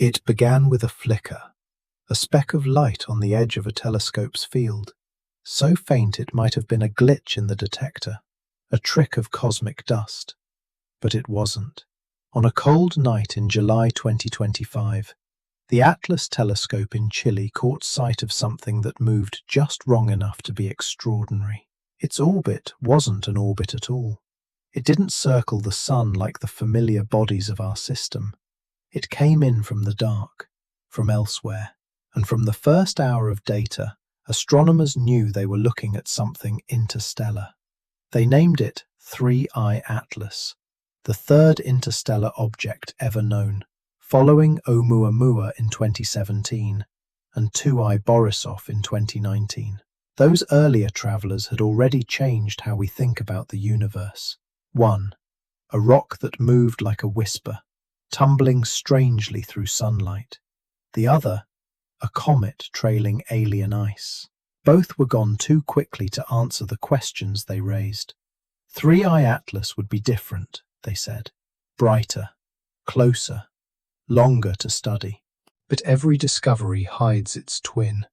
It began with a flicker, a speck of light on the edge of a telescope's field, so faint it might have been a glitch in the detector, a trick of cosmic dust. But it wasn't. On a cold night in July 2025, the Atlas telescope in Chile caught sight of something that moved just wrong enough to be extraordinary. Its orbit wasn't an orbit at all. It didn't circle the sun like the familiar bodies of our system. It came in from the dark, from elsewhere, and from the first hour of data, astronomers knew they were looking at something interstellar. They named it 3I Atlas, the third interstellar object ever known, following Oumuamua in 2017 and 2I Borisov in 2019. Those earlier travelers had already changed how we think about the universe. 1. A rock that moved like a whisper, tumbling strangely through sunlight. The other, a comet trailing alien ice. Both were gone too quickly to answer the questions they raised. 3I Atlas would be different, they said. Brighter, closer, longer to study. But every discovery hides its twin,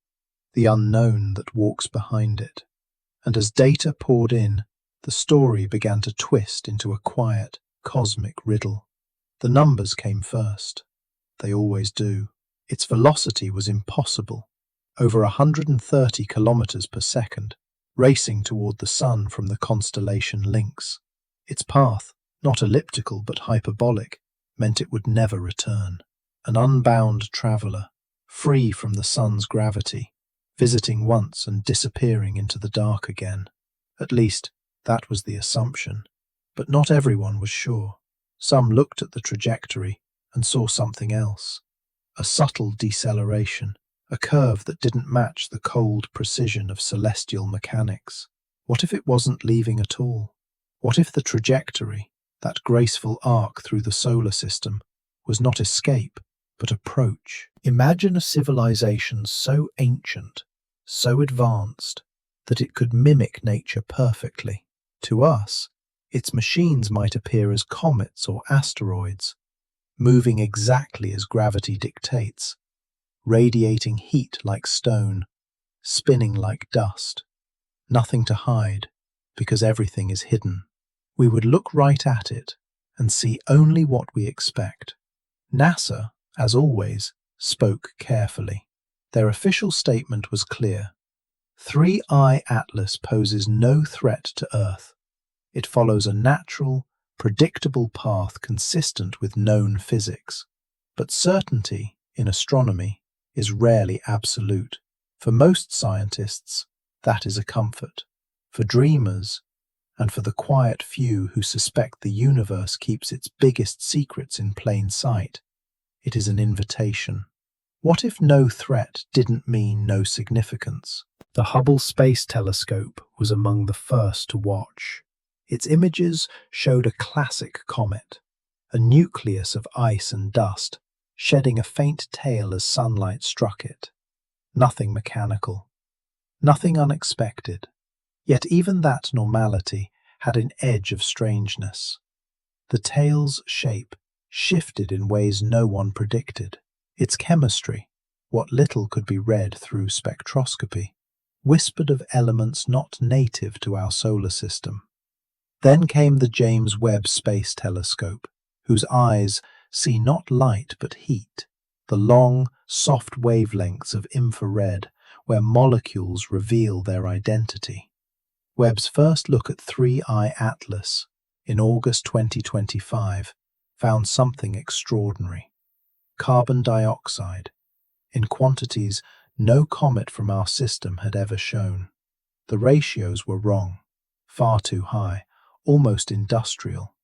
the unknown that walks behind it. And as data poured in, the story began to twist into a quiet, cosmic riddle. The numbers came first. They always do. Its velocity was impossible, over 130 kilometers per second, racing toward the sun from the constellation Lynx. Its path, not elliptical but hyperbolic, meant it would never return. An unbound traveler, free from the sun's gravity, visiting once and disappearing into the dark again. At least, that was the assumption. But not everyone was sure. Some looked at the trajectory and saw something else. A subtle deceleration, a curve that didn't match the cold precision of celestial mechanics. What if it wasn't leaving at all? What if the trajectory, that graceful arc through the solar system, was not escape, but approach? Imagine a civilization so ancient, so advanced, that it could mimic nature perfectly. To us, its machines might appear as comets or asteroids, moving exactly as gravity dictates, radiating heat like stone, spinning like dust. Nothing to hide, because everything is hidden. We would look right at it and see only what we expect. NASA, as always, spoke carefully. Their official statement was clear. 3I Atlas poses no threat to Earth. It follows a natural, predictable path consistent with known physics. But certainty, in astronomy, is rarely absolute. For most scientists, that is a comfort. For dreamers, and for the quiet few who suspect the universe keeps its biggest secrets in plain sight, it is an invitation. What if no threat didn't mean no significance? The Hubble Space Telescope was among the first to watch. Its images showed a classic comet, a nucleus of ice and dust, shedding a faint tail as sunlight struck it. Nothing mechanical, nothing unexpected. Yet even that normality had an edge of strangeness. The tail's shape shifted in ways no one predicted. Its chemistry, what little could be read through spectroscopy, whispered of elements not native to our solar system. Then came the James Webb Space Telescope, whose eyes see not light but heat, the long, soft wavelengths of infrared where molecules reveal their identity. Webb's first look at 3I Atlas, in August 2025, found something extraordinary. Carbon dioxide, in quantities no comet from our system had ever shown. The ratios were wrong, far too high, almost industrial.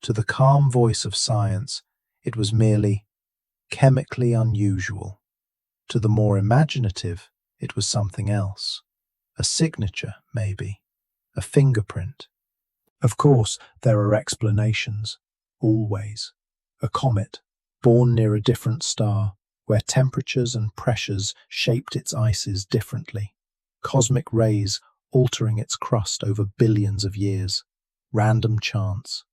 To the calm voice of science, it was merely chemically unusual. To the more imaginative, it was something else. A signature, maybe. A fingerprint. Of course, there are explanations. Always. A comet, born near a different star, where temperatures and pressures shaped its ices differently. Cosmic rays altering its crust over billions of years. Random chance.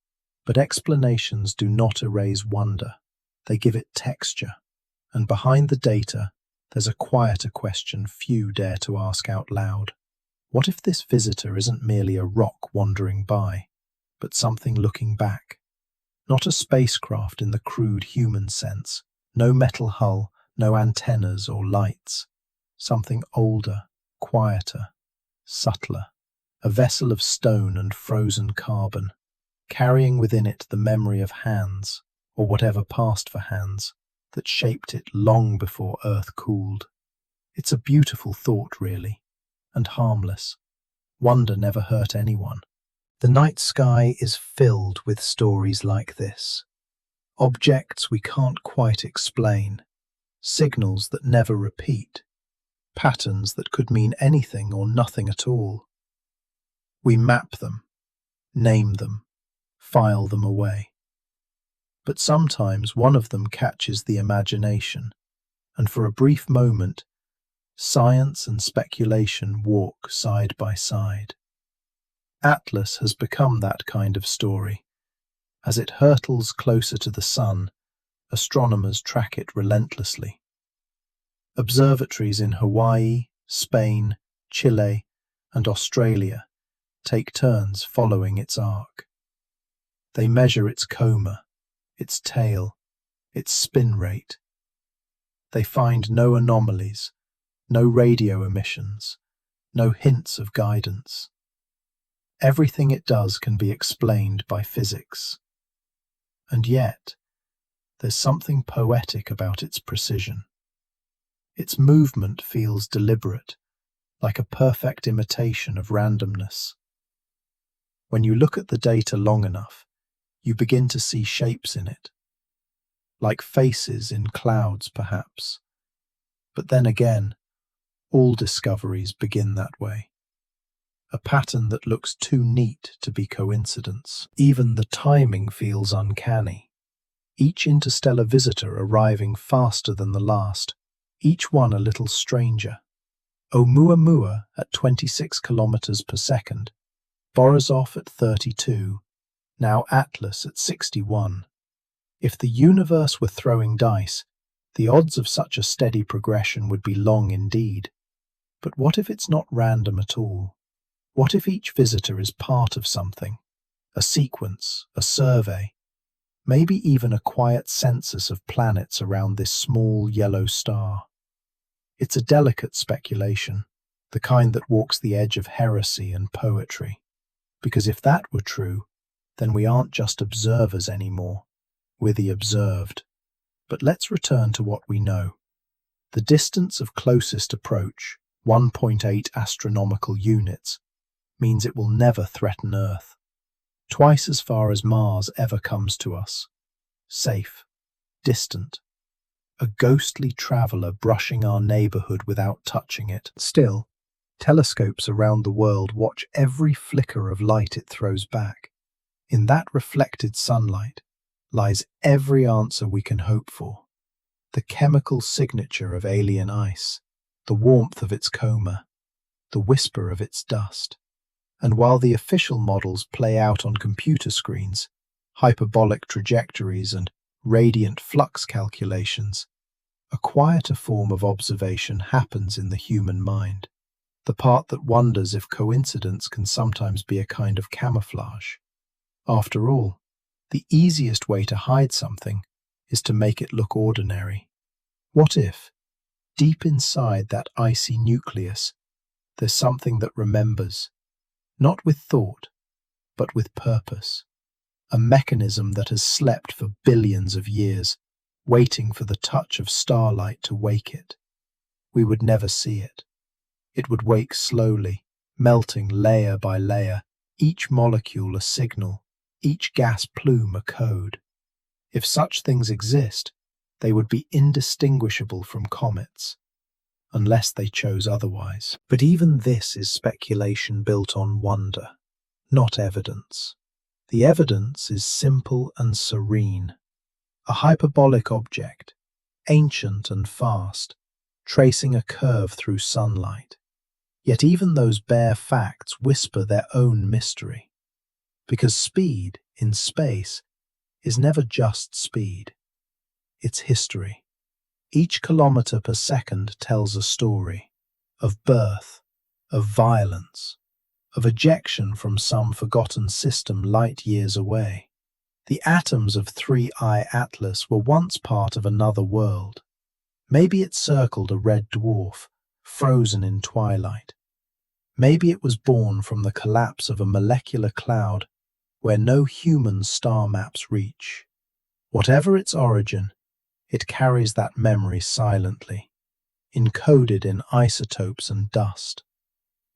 But explanations do not erase wonder. They give it texture. And behind the data, there's a quieter question few dare to ask out loud. What if this visitor isn't merely a rock wandering by, but something looking back? Not a spacecraft in the crude human sense, no metal hull, no antennas or lights. Something older, quieter, subtler. A vessel of stone and frozen carbon, carrying within it the memory of hands, or whatever passed for hands, that shaped it long before Earth cooled. It's a beautiful thought, really, and harmless. Wonder never hurt anyone. The night sky is filled with stories like this. Objects we can't quite explain, signals that never repeat, patterns that could mean anything or nothing at all. We map them, name them, file them away. But sometimes one of them catches the imagination, and for a brief moment, science and speculation walk side by side. Atlas has become that kind of story. As it hurtles closer to the sun, astronomers track it relentlessly. Observatories in Hawaii, Spain, Chile, and Australia take turns following its arc. They measure its coma, its tail, its spin rate. They find no anomalies, no radio emissions, no hints of guidance. Everything it does can be explained by physics. And yet, there's something poetic about its precision. Its movement feels deliberate, like a perfect imitation of randomness. When you look at the data long enough, you begin to see shapes in it, like faces in clouds perhaps. But then again, all discoveries begin that way. A pattern that looks too neat to be coincidence. Even the timing feels uncanny. Each interstellar visitor arriving faster than the last, each one a little stranger. ʻOumuamua at 26 kilometers per second, Borisov at 32, now Atlas at 61. If the universe were throwing dice, the odds of such a steady progression would be long indeed. But what if it's not random at all? What if each visitor is part of something? A sequence, a survey, maybe even a quiet census of planets around this small yellow star. It's a delicate speculation, the kind that walks the edge of heresy and poetry. Because if that were true, then we aren't just observers anymore, we're the observed. But let's return to what we know. The distance of closest approach, 1.8 astronomical units, means it will never threaten Earth. Twice as far as Mars ever comes to us. Safe, distant. A ghostly traveller brushing our neighbourhood without touching it. Still, telescopes around the world watch every flicker of light it throws back. In that reflected sunlight lies every answer we can hope for. The chemical signature of alien ice, the warmth of its coma, the whisper of its dust. And while the official models play out on computer screens, hyperbolic trajectories and radiant flux calculations, a quieter form of observation happens in the human mind, the part that wonders if coincidence can sometimes be a kind of camouflage. After all, the easiest way to hide something is to make it look ordinary. What if, deep inside that icy nucleus, there's something that remembers, not with thought, but with purpose, a mechanism that has slept for billions of years, waiting for the touch of starlight to wake it. We would never see it. It would wake slowly, melting layer by layer, each molecule a signal, each gas plume a code. If such things exist, they would be indistinguishable from comets, unless they chose otherwise. But even this is speculation built on wonder, not evidence. The evidence is simple and serene. A hyperbolic object, ancient and fast, tracing a curve through sunlight. Yet even those bare facts whisper their own mystery. Because speed, in space, is never just speed. It's history. Each kilometer per second tells a story of birth, of violence, of ejection from some forgotten system light years away. The atoms of 3I Atlas were once part of another world. Maybe it circled a red dwarf, frozen in twilight. Maybe it was born from the collapse of a molecular cloud where no human star maps reach. Whatever its origin, it carries that memory silently, encoded in isotopes and dust.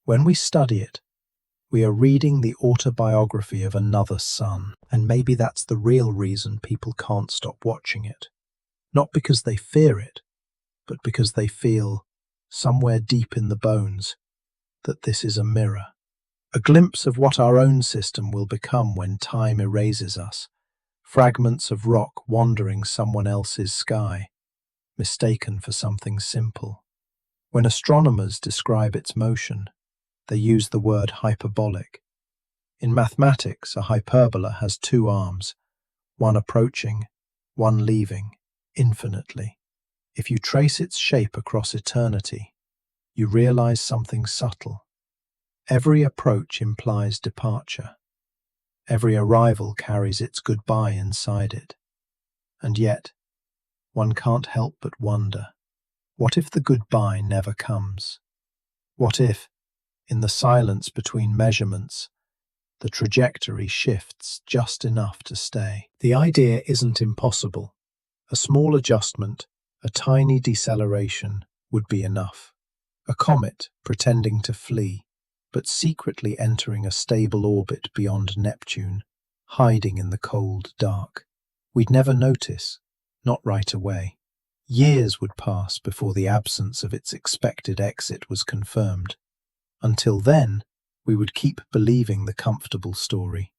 When we study it, we are reading the autobiography of another sun, and maybe that's the real reason people can't stop watching it. Not because they fear it, but because they feel, somewhere deep in the bones, that this is a mirror. A glimpse of what our own system will become when time erases us, fragments of rock wandering someone else's sky, mistaken for something simple. When astronomers describe its motion, they use the word hyperbolic. In mathematics, a hyperbola has two arms, one approaching, one leaving, infinitely. If you trace its shape across eternity, you realize something subtle. Every approach implies departure. Every arrival carries its goodbye inside it. And yet, one can't help but wonder, what if the goodbye never comes? What if, in the silence between measurements, the trajectory shifts just enough to stay? The idea isn't impossible. A small adjustment, a tiny deceleration, would be enough. A comet pretending to flee, but secretly entering a stable orbit beyond Neptune, hiding in the cold dark. We'd never notice, not right away. Years would pass before the absence of its expected exit was confirmed. Until then, we would keep believing the comfortable story,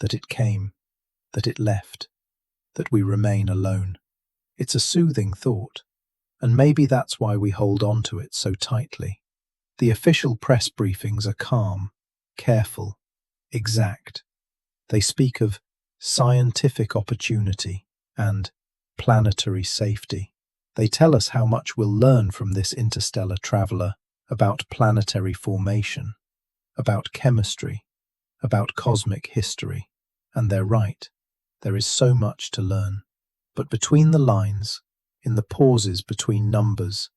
that it came, that it left, that we remain alone. It's a soothing thought, and maybe that's why we hold on to it so tightly. The official press briefings are calm, careful, exact. They speak of scientific opportunity and planetary safety. They tell us how much we'll learn from this interstellar traveler about planetary formation, about chemistry, about cosmic history. And they're right. There is so much to learn. But between the lines, in the pauses between numbers,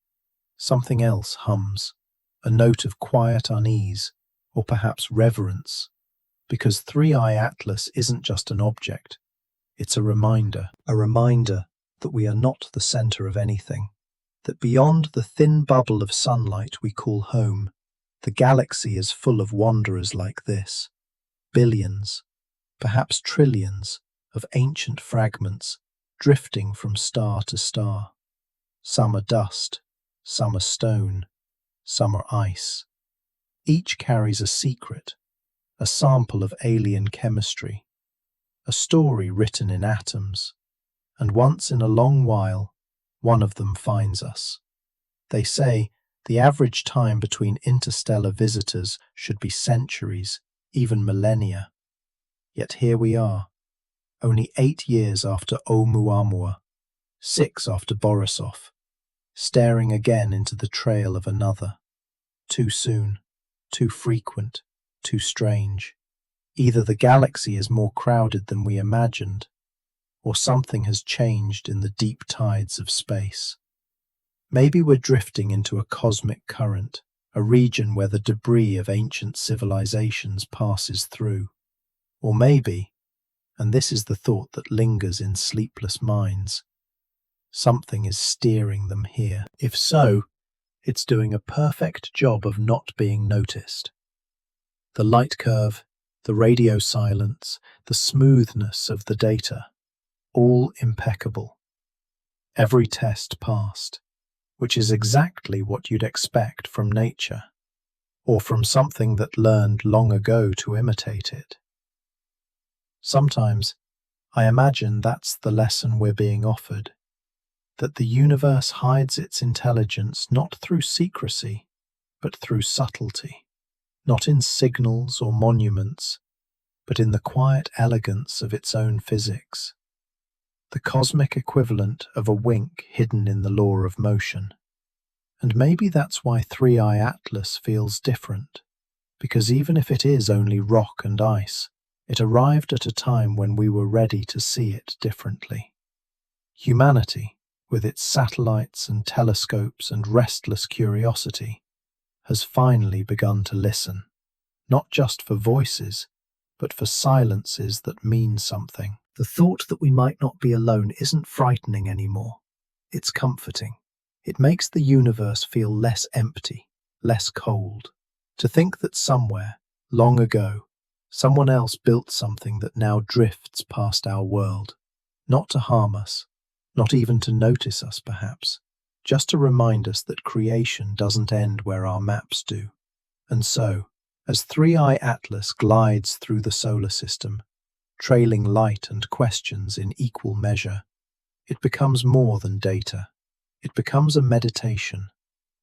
something else hums, a note of quiet unease, or perhaps reverence, because 3I Atlas isn't just an object, it's a reminder that we are not the center of anything, that beyond the thin bubble of sunlight we call home, the galaxy is full of wanderers like this, billions, perhaps trillions, of ancient fragments drifting from star to star. Some are dust, some are stone, some are ice. Each carries a secret, a sample of alien chemistry, a story written in atoms, and once in a long while, one of them finds us. They say the average time between interstellar visitors should be centuries, even millennia. Yet here we are, only 8 years after ʻOumuamua, 6 after Borisov, staring again into the trail of another. Too soon, too frequent, too strange. Either the galaxy is more crowded than we imagined, or something has changed in the deep tides of space. Maybe we're drifting into a cosmic current, a region where the debris of ancient civilizations passes through. Or maybe, and this is the thought that lingers in sleepless minds, something is steering them here. If so, it's doing a perfect job of not being noticed. The light curve, the radio silence, the smoothness of the data, all impeccable. Every test passed, which is exactly what you'd expect from nature, or from something that learned long ago to imitate it. Sometimes, I imagine that's the lesson we're being offered, that the universe hides its intelligence not through secrecy, but through subtlety, not in signals or monuments, but in the quiet elegance of its own physics. the cosmic equivalent of a wink hidden in the law of motion. And maybe that's why 3i Atlas feels different, because even if it is only rock and ice, it arrived at a time when we were ready to see it differently. Humanity, with its satellites and telescopes and restless curiosity, has finally begun to listen, not just for voices, but for silences that mean something. The thought that we might not be alone isn't frightening anymore. It's comforting. It makes the universe feel less empty, less cold. To think that somewhere, long ago, someone else built something that now drifts past our world, not to harm us, not even to notice us perhaps, just to remind us that creation doesn't end where our maps do. And so, as 3i Atlas glides through the solar system, trailing light and questions in equal measure, it becomes more than data. It becomes a meditation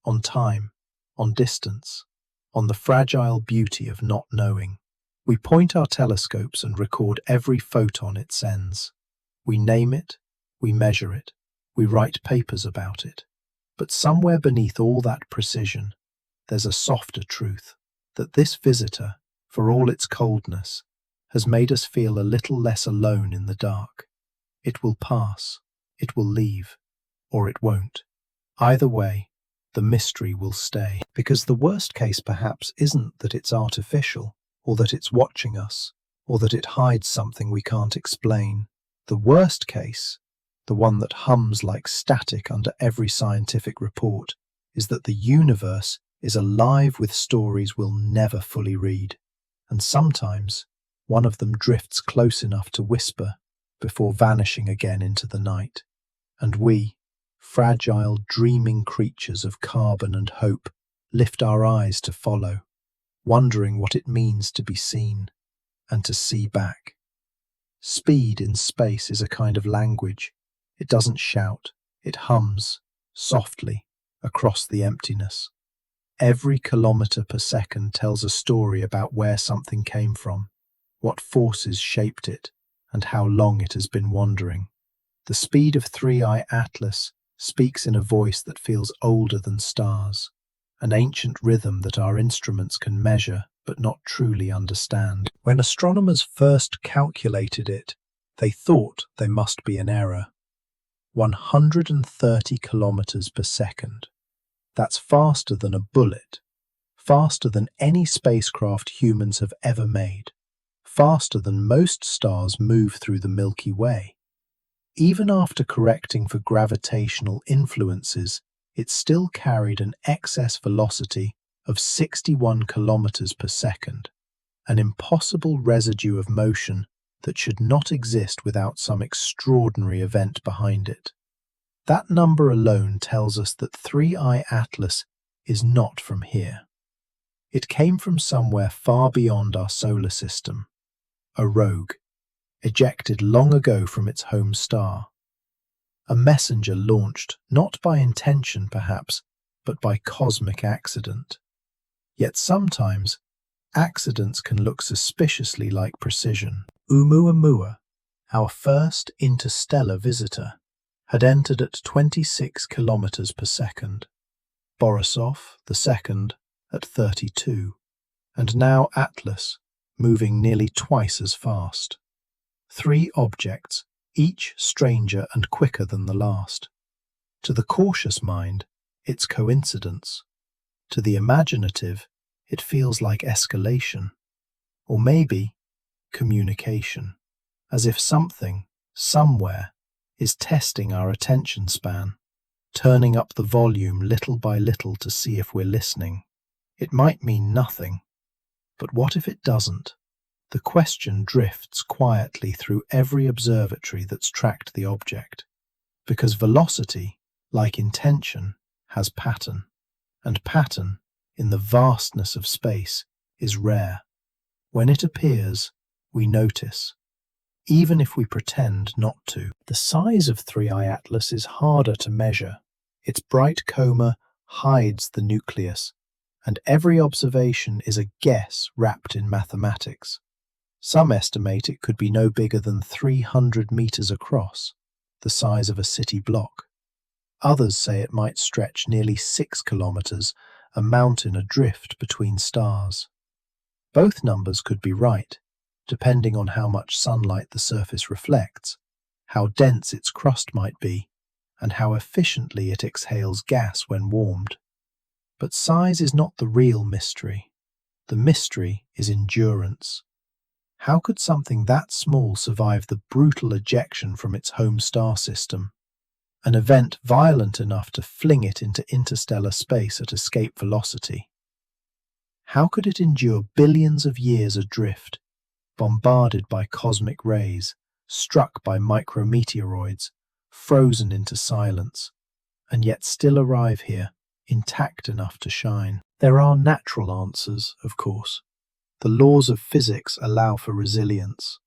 on time, on distance, on the fragile beauty of not knowing. We point our telescopes and record every photon it sends. We name it, we measure it, we write papers about it. But somewhere beneath all that precision, there's a softer truth, that this visitor, for all its coldness, has made us feel a little less alone in the dark. It will pass, it will leave, or it won't. Either way, the mystery will stay. Because the worst case perhaps isn't that it's artificial, or that it's watching us, or that it hides something we can't explain. The worst case, the one that hums like static under every scientific report, is that the universe is alive with stories we'll never fully read. And sometimes, one of them drifts close enough to whisper before vanishing again into the night. And we, fragile, dreaming creatures of carbon and hope, lift our eyes to follow, wondering what it means to be seen and to see back. Speed in space is a kind of language. It doesn't shout, it hums, softly, across the emptiness. Every kilometre per second tells a story about where something came from, what forces shaped it, and how long it has been wandering. The speed of 3i Atlas speaks in a voice that feels older than stars, an ancient rhythm that our instruments can measure but not truly understand. When astronomers first calculated it, they thought there must be an error. 130 kilometers per second. That's faster than a bullet, faster than any spacecraft humans have ever made, faster than most stars move through the Milky Way. Even after correcting for gravitational influences, it still carried an excess velocity of 61 kilometers per second, an impossible residue of motion that should not exist without some extraordinary event behind it. That number alone tells us that 3i Atlas is not from here. It came from somewhere far beyond our solar system, a rogue, ejected long ago from its home star. A messenger launched not by intention perhaps, but by cosmic accident. Yet sometimes, accidents can look suspiciously like precision. ʻOumuamua, our first interstellar visitor, had entered at 26 kilometers per second, Borisov, the second, at 32, and now Atlas, moving nearly twice as fast. 3 objects, each stranger and quicker than the last. To the cautious mind, it's coincidence. To the imaginative, it feels like escalation. Or maybe communication, as if something, somewhere, is testing our attention span, turning up the volume little by little to see if we're listening. It might mean nothing, but what if it doesn't? The question drifts quietly through every observatory that's tracked the object, because velocity, like intention, has pattern, and pattern, in the vastness of space, is rare. When it appears, we notice, even if we pretend not to. The size of 3i Atlas is harder to measure. Its bright coma hides the nucleus, and every observation is a guess wrapped in mathematics. Some estimate it could be no bigger than 300 meters across, the size of a city block. Others say it might stretch nearly 6 kilometers, a mountain adrift between stars. Both numbers could be right, depending on how much sunlight the surface reflects, how dense its crust might be, and how efficiently it exhales gas when warmed. But size is not the real mystery. The mystery is endurance. How could something that small survive the brutal ejection from its home star system? An event violent enough to fling it into interstellar space at escape velocity. How could it endure billions of years adrift, bombarded by cosmic rays, struck by micrometeoroids, frozen into silence, and yet still arrive here, intact enough to shine? There are natural answers, of course. The laws of physics allow for resilience.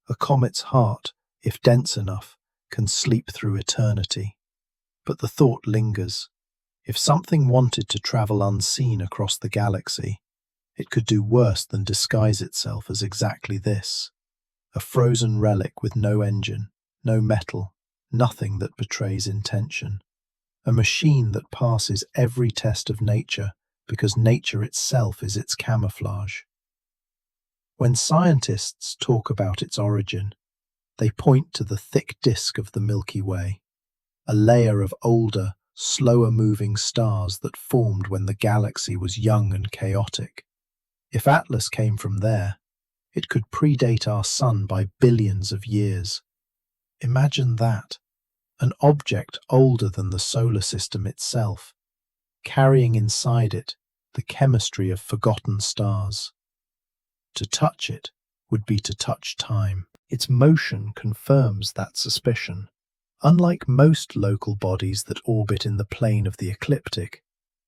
A comet's heart, if dense enough, can sleep through eternity. But the thought lingers. If something wanted to travel unseen across the galaxy, it could do worse than disguise itself as exactly this: a frozen relic with no engine, no metal, nothing that betrays intention. A machine that passes every test of nature because nature itself is its camouflage. When scientists talk about its origin, they point to the thick disk of the Milky Way, a layer of older, slower-moving stars that formed when the galaxy was young and chaotic. If Atlas came from there, it could predate our Sun by billions of years. Imagine that, an object older than the solar system itself, carrying inside it the chemistry of forgotten stars. To touch it would be to touch time. Its motion confirms that suspicion. Unlike most local bodies that orbit in the plane of the ecliptic,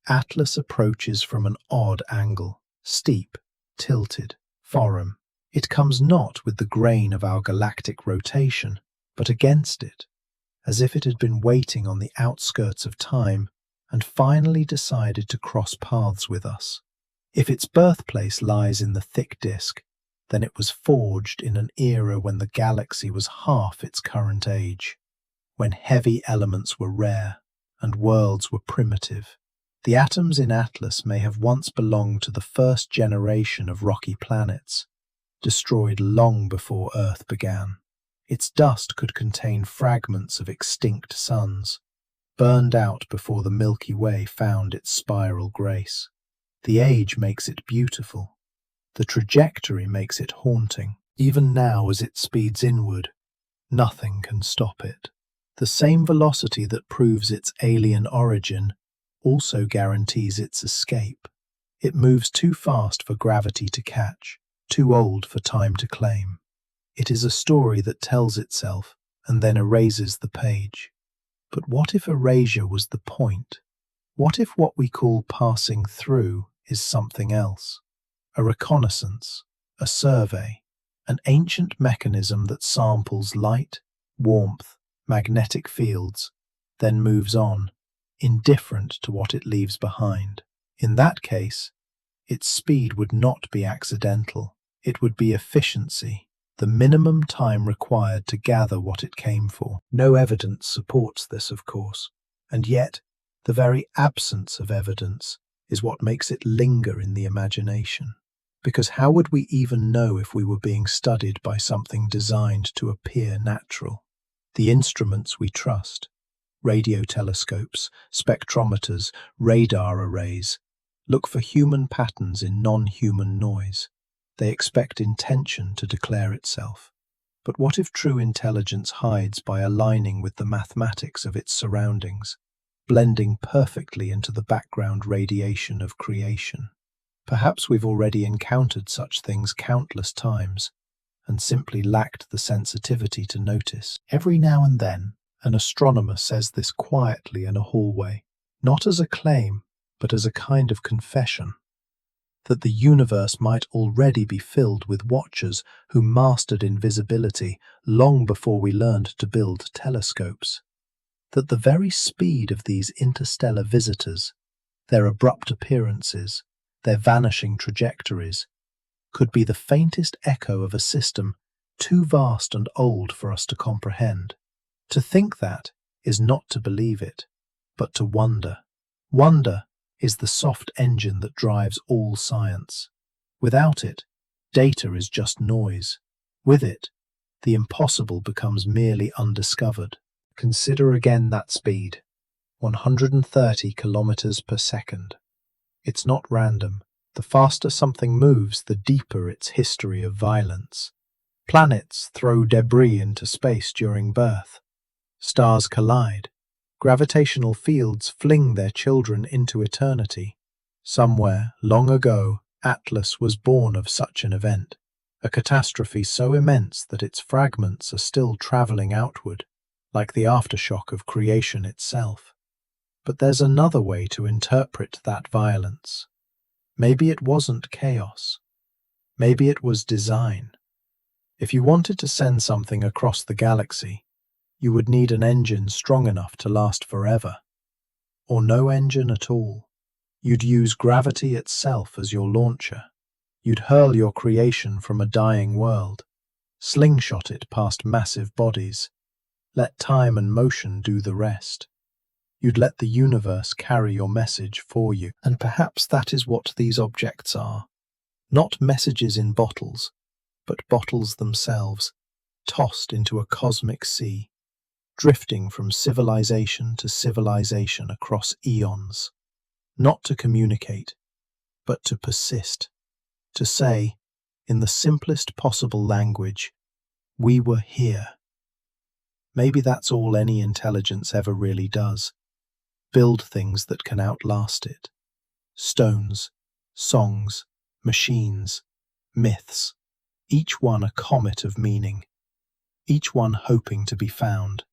Atlas approaches from an odd angle, steep, tilted, foreign. It comes not with the grain of our galactic rotation, but against it, as if it had been waiting on the outskirts of time and finally decided to cross paths with us. If its birthplace lies in the thick disk, then it was forged in an era when the galaxy was half its current age, when heavy elements were rare and worlds were primitive. The atoms in Atlas may have once belonged to the first generation of rocky planets, destroyed long before Earth began. Its dust could contain fragments of extinct suns, burned out before the Milky Way found its spiral grace. The age makes it beautiful. The trajectory makes it haunting. Even now, as it speeds inward, nothing can stop it. The same velocity that proves its alien origin also guarantees its escape. It moves too fast for gravity to catch, too old for time to claim. It is a story that tells itself and then erases the page. But what if erasure was the point? What if what we call passing through is something else? A reconnaissance, a survey, an ancient mechanism that samples light, warmth, magnetic fields, then moves on, indifferent to what it leaves behind. In that case, its speed would not be accidental. It would be efficiency, the minimum time required to gather what it came for. No evidence supports this, of course, and yet the very absence of evidence is what makes it linger in the imagination. Because how would we even know if we were being studied by something designed to appear natural? The instruments we trust, radio telescopes, spectrometers, radar arrays, look for human patterns in non-human noise. They expect intention to declare itself. But what if true intelligence hides by aligning with the mathematics of its surroundings, blending perfectly into the background radiation of creation? Perhaps we've already encountered such things countless times and simply lacked the sensitivity to notice. Every now and then, an astronomer says this quietly in a hallway, not as a claim, but as a kind of confession, that the universe might already be filled with watchers who mastered invisibility long before we learned to build telescopes. That the very speed of these interstellar visitors, their abrupt appearances, their vanishing trajectories, could be the faintest echo of a system too vast and old for us to comprehend. To think that is not to believe it, but to wonder. Wonder is the soft engine that drives all science. Without it, data is just noise. With it, the impossible becomes merely undiscovered. Consider again that speed, 130 kilometers per second. It's not random. The faster something moves, the deeper its history of violence. Planets throw debris into space during birth. Stars collide. Gravitational fields fling their children into eternity. Somewhere, long ago, Atlas was born of such an event, a catastrophe so immense that its fragments are still traveling outward, like the aftershock of creation itself. But there's another way to interpret that violence. Maybe it wasn't chaos. Maybe it was design. If you wanted to send something across the galaxy, you would need an engine strong enough to last forever. Or no engine at all. You'd use gravity itself as your launcher. You'd hurl your creation from a dying world, slingshot it past massive bodies, let time and motion do the rest. You'd let the universe carry your message for you. And perhaps that is what these objects are. Not messages in bottles, but bottles themselves, tossed into a cosmic sea, drifting from civilization to civilization across eons. Not to communicate, but to persist. To say, in the simplest possible language, we were here. Maybe that's all any intelligence ever really does. Build things that can outlast it. Stones, songs, machines, myths, each one a comet of meaning, each one hoping to be found.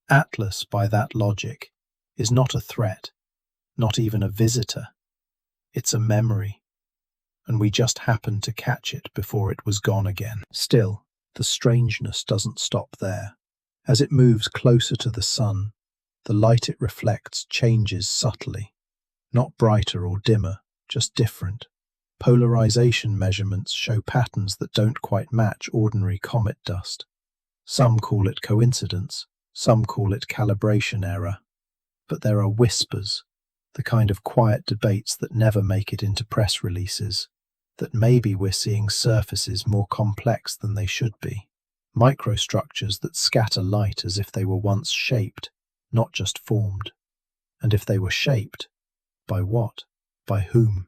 Atlas, by that logic, is not a threat, not even a visitor. It's a memory, and we just happened to catch it before it was gone again. Still, the strangeness doesn't stop there. As it moves closer to the sun, the light it reflects changes subtly, not brighter or dimmer, just different. Polarization measurements show patterns that don't quite match ordinary comet dust. Some call it coincidence, some call it calibration error. But there are whispers, the kind of quiet debates that never make it into press releases, that maybe we're seeing surfaces more complex than they should be. Microstructures that scatter light as if they were once shaped, not just formed. And if they were shaped, by what? By whom?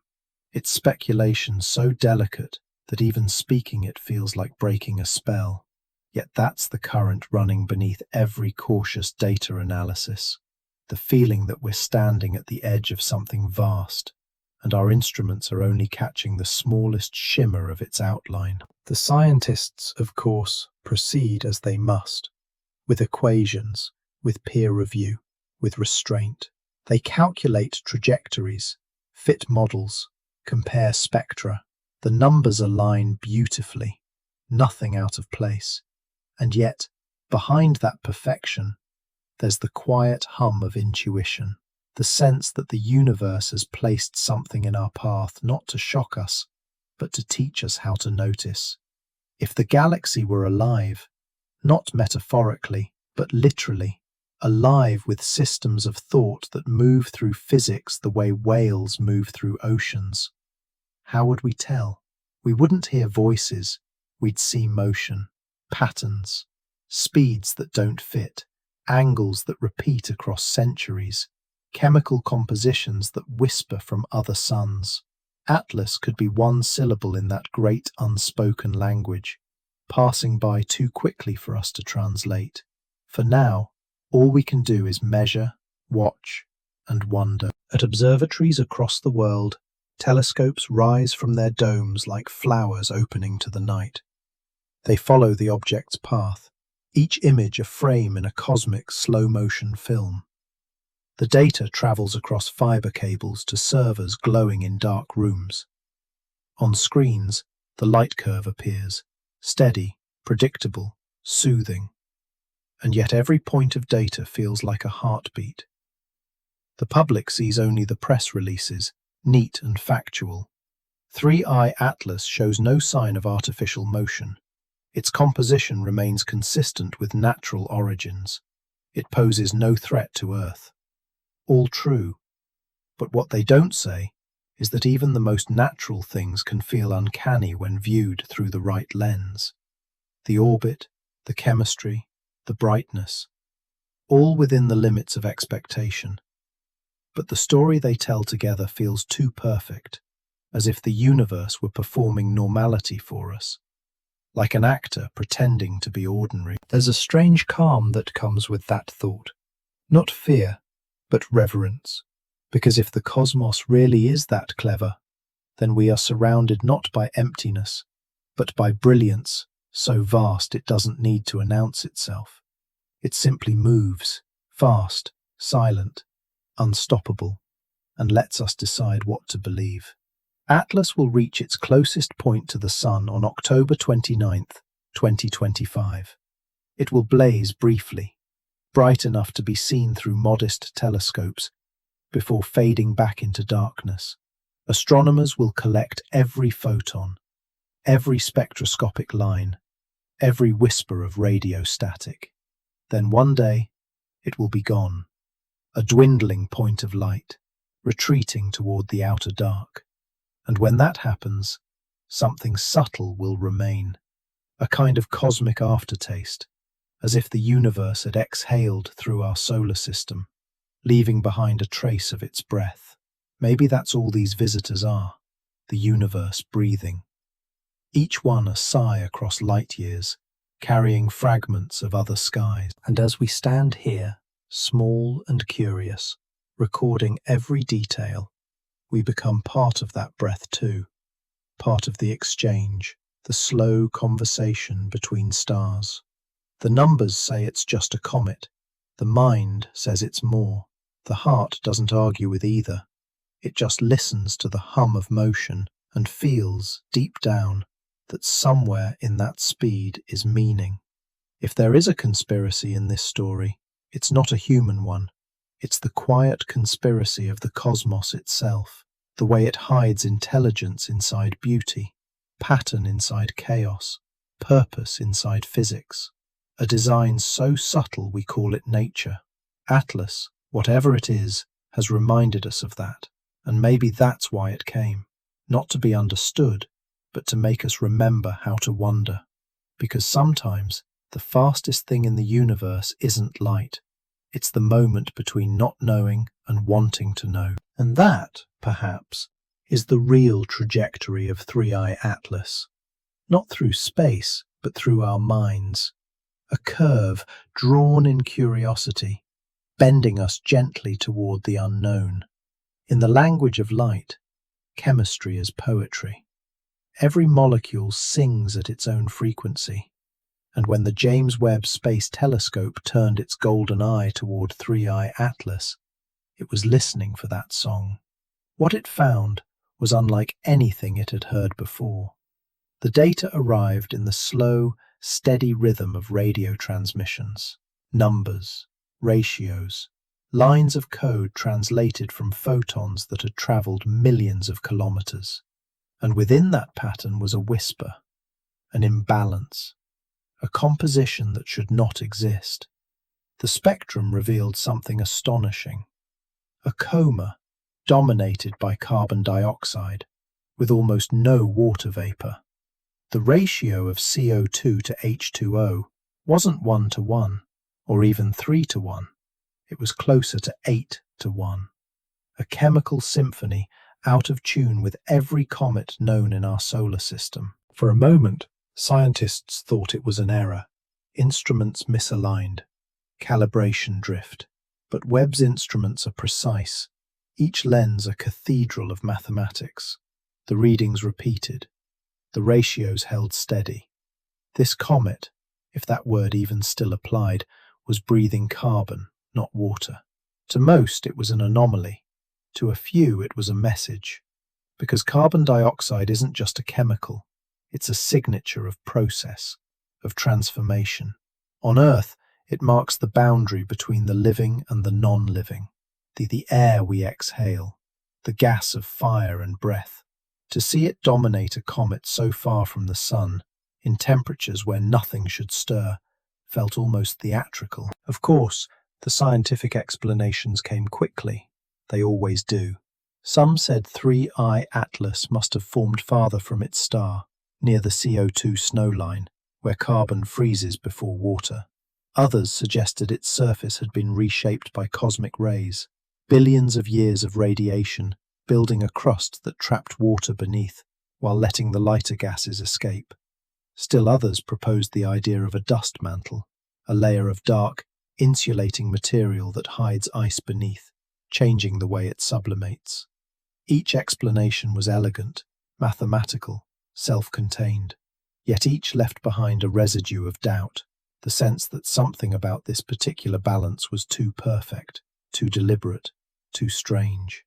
It's speculation so delicate that even speaking it feels like breaking a spell. Yet that's the current running beneath every cautious data analysis. The feeling that we're standing at the edge of something vast, and our instruments are only catching the smallest shimmer of its outline. The scientists, of course, proceed as they must, with equations, with peer review, with restraint. They calculate trajectories, fit models, compare spectra. The numbers align beautifully, nothing out of place. And yet, behind that perfection, there's the quiet hum of intuition, the sense that the universe has placed something in our path not to shock us, but to teach us how to notice. If the galaxy were alive, not metaphorically, but literally, alive with systems of thought that move through physics the way whales move through oceans, how would we tell? We wouldn't hear voices, we'd see motion, patterns, speeds that don't fit, angles that repeat across centuries, chemical compositions that whisper from other suns. Atlas could be one syllable in that great unspoken language, passing by too quickly for us to translate. For now, all we can do is measure, watch, and wonder. At observatories across the world, telescopes rise from their domes like flowers opening to the night. They follow the object's path, each image a frame in a cosmic slow-motion film. The data travels across fiber cables to servers glowing in dark rooms. On screens, the light curve appears, steady, predictable, soothing. And yet every point of data feels like a heartbeat. The public sees only the press releases, neat and factual. 3i Atlas shows no sign of artificial motion. Its composition remains consistent with natural origins. It poses no threat to Earth. All true. But what they don't say is that even the most natural things can feel uncanny when viewed through the right lens. The orbit, the chemistry, the brightness, all within the limits of expectation. But the story they tell together feels too perfect, as if the universe were performing normality for us, like an actor pretending to be ordinary. There's a strange calm that comes with that thought. Not fear, but reverence. Because if the cosmos really is that clever, then we are surrounded not by emptiness, but by brilliance so vast it doesn't need to announce itself. It simply moves, fast, silent, unstoppable, and lets us decide what to believe. Atlas will reach its closest point to the Sun on October 29th, 2025. It will blaze briefly, bright enough to be seen through modest telescopes, before fading back into darkness. Astronomers will collect every photon, every spectroscopic line, every whisper of radio static. Then one day, it will be gone, a dwindling point of light, retreating toward the outer dark. And when that happens, something subtle will remain, a kind of cosmic aftertaste, as if the universe had exhaled through our solar system, leaving behind a trace of its breath. Maybe that's all these visitors are, the universe breathing. Each one a sigh across light years, carrying fragments of other skies. And as we stand here, small and curious, recording every detail, we become part of that breath too, part of the exchange, the slow conversation between stars. The numbers say it's just a comet. The mind says it's more. The heart doesn't argue with either. It just listens to the hum of motion and feels, deep down, that somewhere in that speed is meaning. If there is a conspiracy in this story, it's not a human one. It's the quiet conspiracy of the cosmos itself, the way it hides intelligence inside beauty, pattern inside chaos, purpose inside physics. A design so subtle we call it nature. Atlas, whatever it is, has reminded us of that, and maybe that's why it came. Not to be understood, but to make us remember how to wonder. Because sometimes the fastest thing in the universe isn't light. It's the moment between not knowing and wanting to know. And that, perhaps, is the real trajectory of 3i Atlas. Not through space, but through our minds. A curve drawn in curiosity, bending us gently toward the unknown. In the language of light, chemistry is poetry. Every molecule sings at its own frequency, and when the James Webb Space Telescope turned its golden eye toward 3i Atlas, it was listening for that song. What it found was unlike anything it had heard before. The data arrived in the slow, steady rhythm of radio transmissions. Numbers, ratios, lines of code translated from photons that had traveled millions of kilometers. And within that pattern was a whisper, an imbalance, a composition that should not exist. The spectrum revealed something astonishing. A coma dominated by carbon dioxide, with almost no water vapor. The ratio of CO2 to H2O wasn't 1:1, or even 3:1. It was closer to 8:1. A chemical symphony out of tune with every comet known in our solar system. For a moment, scientists thought it was an error. Instruments misaligned. Calibration drift. But Webb's instruments are precise. Each lens a cathedral of mathematics. The readings repeated. The ratios held steady. This comet, if that word even still applied, was breathing carbon, not water. To most, it was an anomaly. To a few, it was a message. Because carbon dioxide isn't just a chemical. It's a signature of process, of transformation. On Earth, it marks the boundary between the living and the non-living. The air we exhale, the gas of fire and breath. To see it dominate a comet so far from the sun, in temperatures where nothing should stir, felt almost theatrical. Of course, The scientific explanations came quickly. They always do. Some said 3I Atlas must have formed farther from its star, near the CO2 snowline, where carbon freezes before water. Others suggested its surface had been reshaped by cosmic rays, billions of years of radiation building a crust that trapped water beneath while letting the lighter gases escape. Still others proposed the idea of a dust mantle, a layer of dark, insulating material that hides ice beneath, changing the way it sublimates. Each explanation was elegant, mathematical, self-contained, yet each left behind a residue of doubt, the sense that something about this particular balance was too perfect, too deliberate, too strange.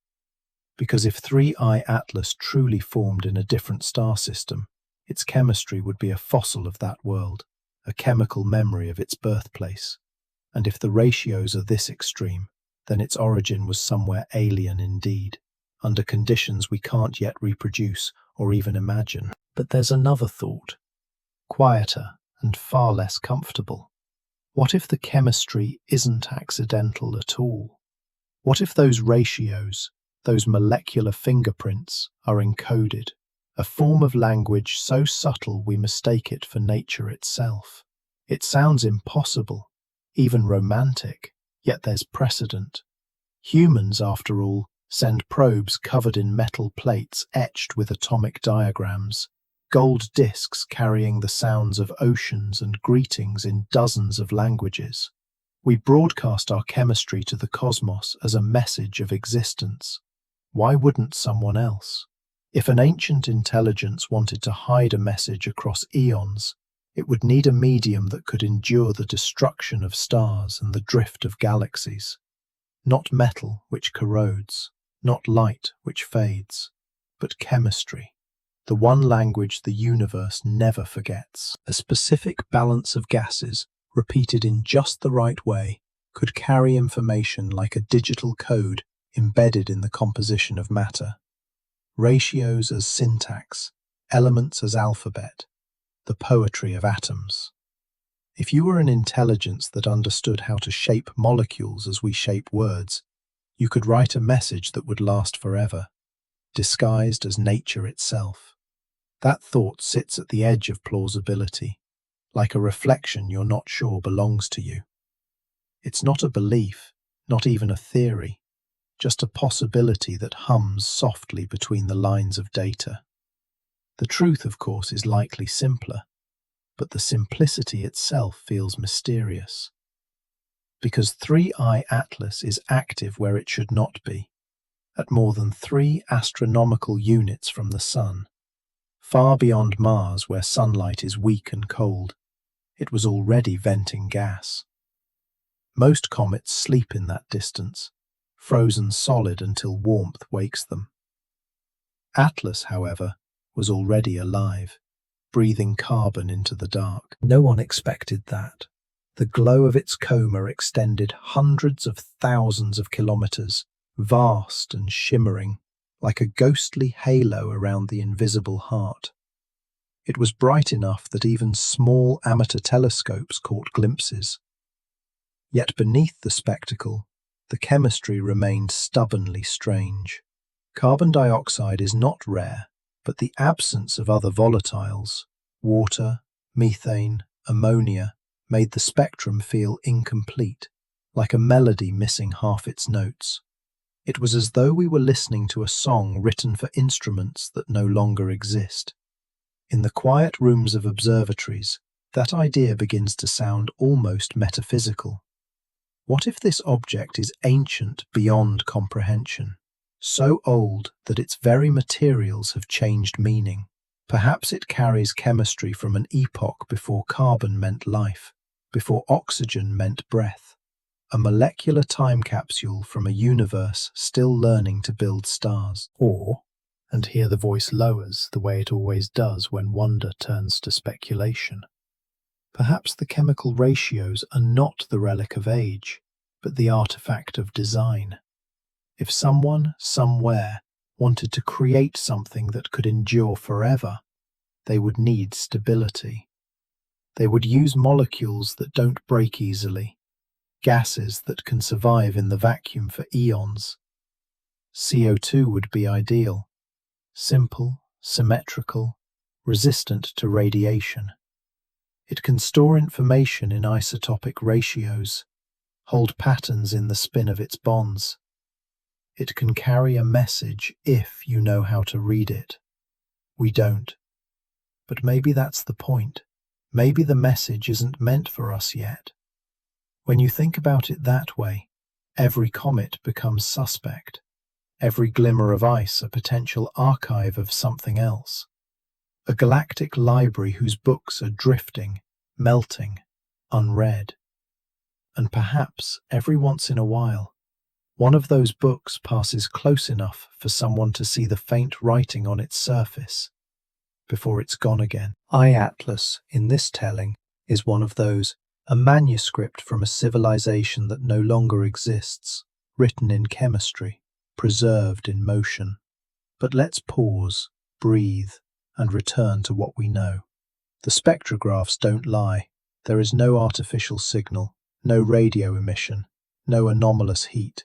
Because if 3I Atlas truly formed in a different star system, its chemistry would be a fossil of that world, a chemical memory of its birthplace. And if the ratios are this extreme, then its origin was somewhere alien indeed, under conditions we can't yet reproduce or even imagine. But there's another thought, quieter and far less comfortable. What if the chemistry isn't accidental at all? What if those ratios, those molecular fingerprints, are encoded, a form of language so subtle we mistake it for nature itself? It sounds impossible, even romantic, yet there's precedent. Humans, after all, send probes covered in metal plates etched with atomic diagrams, gold discs carrying the sounds of oceans and greetings in dozens of languages. We broadcast our chemistry to the cosmos as a message of existence. Why wouldn't someone else? If an ancient intelligence wanted to hide a message across eons, it would need a medium that could endure the destruction of stars and the drift of galaxies. Not metal, which corrodes, not light, which fades, but chemistry, the one language the universe never forgets. A specific balance of gases, repeated in just the right way, could carry information like a digital code embedded in the composition of matter. Ratios as syntax, elements as alphabet, the poetry of atoms. If you were an intelligence that understood how to shape molecules as we shape words, you could write a message that would last forever, disguised as nature itself. That thought sits at the edge of plausibility, like a reflection you're not sure belongs to you. It's not a belief, not even a theory, just a possibility that hums softly between the lines of data. The truth, of course, is likely simpler, but the simplicity itself feels mysterious. Because 3I Atlas is active where it should not be, at more than 3 astronomical units from the Sun, far beyond Mars where sunlight is weak and cold, it was already venting gas. Most comets sleep in that distance, frozen solid until warmth wakes them. Atlas, however, was already alive, breathing carbon into the dark. No one expected that. The glow of its coma extended hundreds of thousands of kilometers, vast and shimmering, like a ghostly halo around the invisible heart. It was bright enough that even small amateur telescopes caught glimpses. Yet beneath the spectacle, the chemistry remained stubbornly strange. Carbon dioxide is not rare, but the absence of other volatiles, water, methane, ammonia, made the spectrum feel incomplete, like a melody missing half its notes. It was as though we were listening to a song written for instruments that no longer exist. In the quiet rooms of observatories, that idea begins to sound almost metaphysical. What if this object is ancient beyond comprehension, so old that its very materials have changed meaning? Perhaps it carries chemistry from an epoch before carbon meant life, before oxygen meant breath, a molecular time capsule from a universe still learning to build stars. Or, and here the voice lowers the way it always does when wonder turns to speculation, perhaps the chemical ratios are not the relic of age, but the artifact of design. If someone, somewhere, wanted to create something that could endure forever, they would need stability. They would use molecules that don't break easily, gases that can survive in the vacuum for eons. CO2 would be ideal. Simple, symmetrical, resistant to radiation. It can store information in isotopic ratios, hold patterns in the spin of its bonds. It can carry a message if you know how to read it. We don't. But maybe that's the point. Maybe the message isn't meant for us yet. When you think about it that way, every comet becomes suspect. Every glimmer of ice a potential archive of something else. A galactic library whose books are drifting, melting, unread. And perhaps, every once in a while, one of those books passes close enough for someone to see the faint writing on its surface before it's gone again. Atlas, in this telling, is one of those, a manuscript from a civilization that no longer exists, written in chemistry, preserved in motion. But let's pause, breathe, and return to what we know. The spectrographs don't lie. There is no artificial signal, no radio emission, no anomalous heat.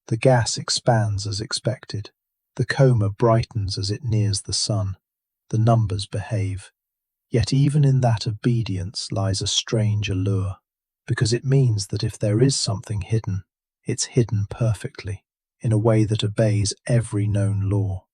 The gas expands as expected. The coma brightens as it nears the sun. The numbers behave. Yet even in that obedience lies a strange allure, because it means that if there is something hidden, it's hidden perfectly, in a way that obeys every known law.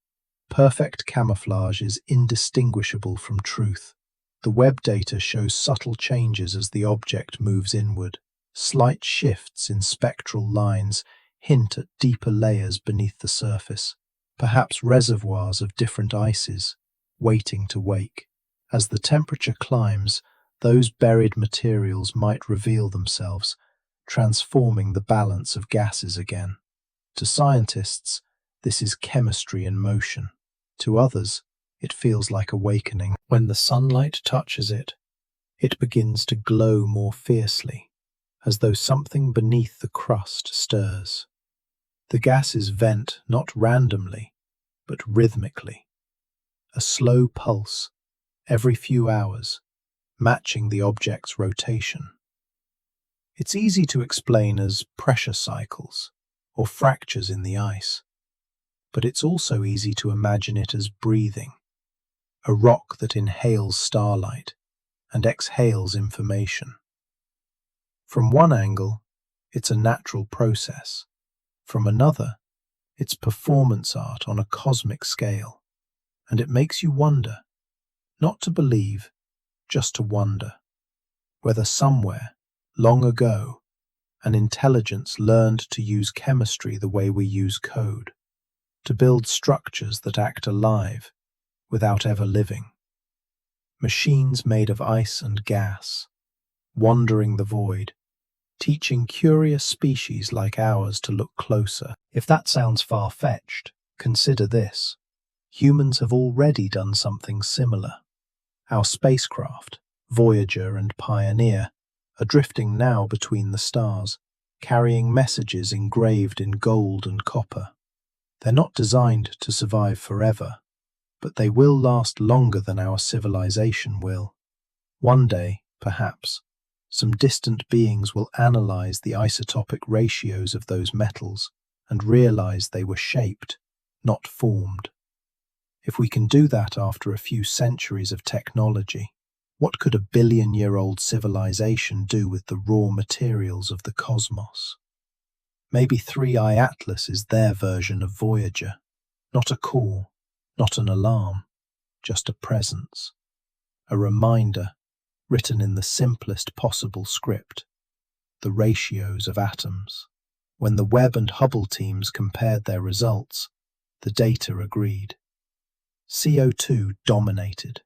Perfect camouflage is indistinguishable from truth. The Webb data shows subtle changes as the object moves inward. Slight shifts in spectral lines hint at deeper layers beneath the surface, perhaps reservoirs of different ices, waiting to wake. As the temperature climbs, those buried materials might reveal themselves, transforming the balance of gases again. To scientists, this is chemistry in motion. To others, it feels like awakening. When the sunlight touches it, it begins to glow more fiercely, as though something beneath the crust stirs. The gases vent not randomly, but rhythmically. A slow pulse, every few hours, matching the object's rotation. It's easy to explain as pressure cycles or fractures in the ice, but it's also easy to imagine it as breathing, a rock that inhales starlight and exhales information. From one angle, it's a natural process. From another, it's performance art on a cosmic scale, and it makes you wonder, not to believe, just to wonder, whether somewhere, long ago, an intelligence learned to use chemistry the way we use code, to build structures that act alive without ever living. Machines made of ice and gas, wandering the void, teaching curious species like ours to look closer. If that sounds far-fetched, consider this. Humans have already done something similar. Our spacecraft, Voyager and Pioneer, are drifting now between the stars, carrying messages engraved in gold and copper. They're not designed to survive forever, but they will last longer than our civilization will. One day, perhaps, some distant beings will analyze the isotopic ratios of those metals and realize they were shaped, not formed. If we can do that after a few centuries of technology, what could a billion-year-old civilization do with the raw materials of the cosmos? Maybe 3i Atlas is their version of Voyager. Not a call, not an alarm, just a presence. A reminder, written in the simplest possible script, the ratios of atoms. When the Webb and Hubble teams compared their results, the data agreed. CO2 dominated.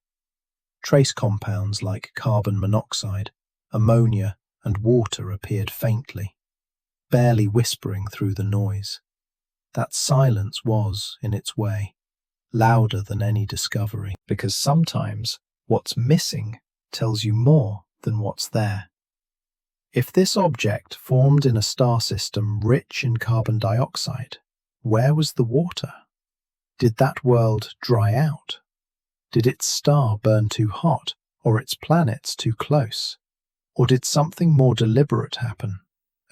Trace compounds like carbon monoxide, ammonia, and water appeared faintly, barely whispering through the noise. That silence was, in its way, louder than any discovery, because sometimes what's missing tells you more than what's there. If this object formed in a star system rich in carbon dioxide, where was the water? Did that world dry out? Did its star burn too hot, or its planets too close? Or did something more deliberate happen?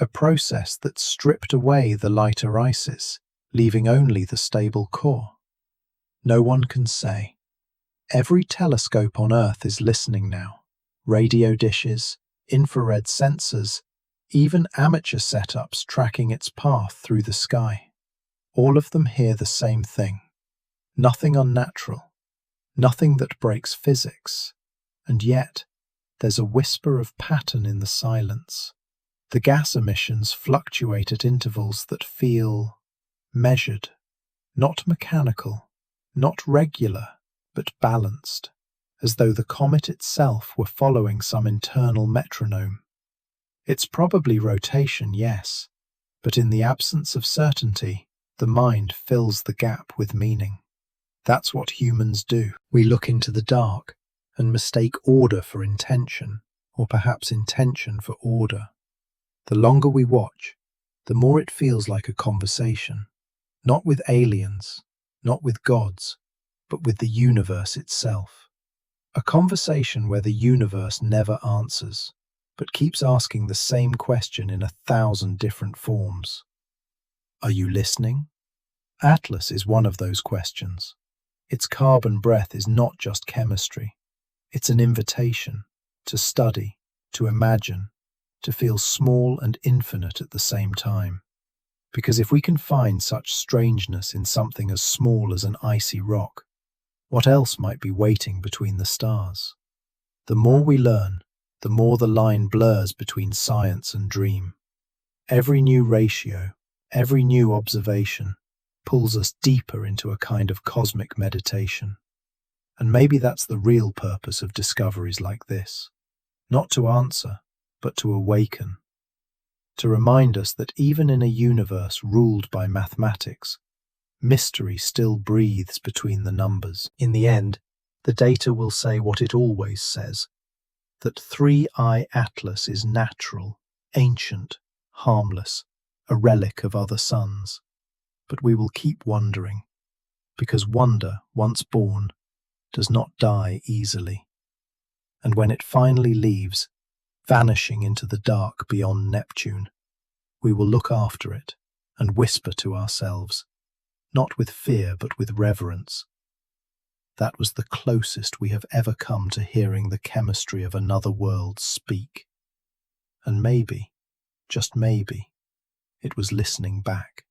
a process that stripped away the lighter ices, leaving only the stable core? No one can say. Every telescope on Earth is listening now. Radio dishes, infrared sensors, even amateur setups tracking its path through the sky. All of them hear the same thing. Nothing unnatural, nothing that breaks physics, and yet there's a whisper of pattern in the silence. The gas emissions fluctuate at intervals that feel measured, not mechanical, not regular, but balanced, as though the comet itself were following some internal metronome. It's probably rotation, yes, but in the absence of certainty, the mind fills the gap with meaning. That's what humans do. We look into the dark and mistake order for intention, or perhaps intention for order. The longer we watch, the more it feels like a conversation, not with aliens, not with gods, but with the universe itself. A conversation where the universe never answers, but keeps asking the same question in 1,000 different forms. Are you listening? Atlas is one of those questions. Its carbon breath is not just chemistry. It's an invitation to study, to imagine, to feel small and infinite at the same time. Because if we can find such strangeness in something as small as an icy rock, what else might be waiting between the stars? The more we learn, the more the line blurs between science and dream. Every new ratio, every new observation, pulls us deeper into a kind of cosmic meditation. And maybe that's the real purpose of discoveries like this. Not to answer, but to awaken. To remind us that even in a universe ruled by mathematics, mystery still breathes between the numbers. In the end, the data will say what it always says, that 3I Atlas is natural, ancient, harmless, a relic of other suns. But we will keep wondering, because wonder, once born, does not die easily. And when it finally leaves, vanishing into the dark beyond Neptune, we will look after it and whisper to ourselves, not with fear but with reverence. That was the closest we have ever come to hearing the chemistry of another world speak. And maybe, just maybe, it was listening back.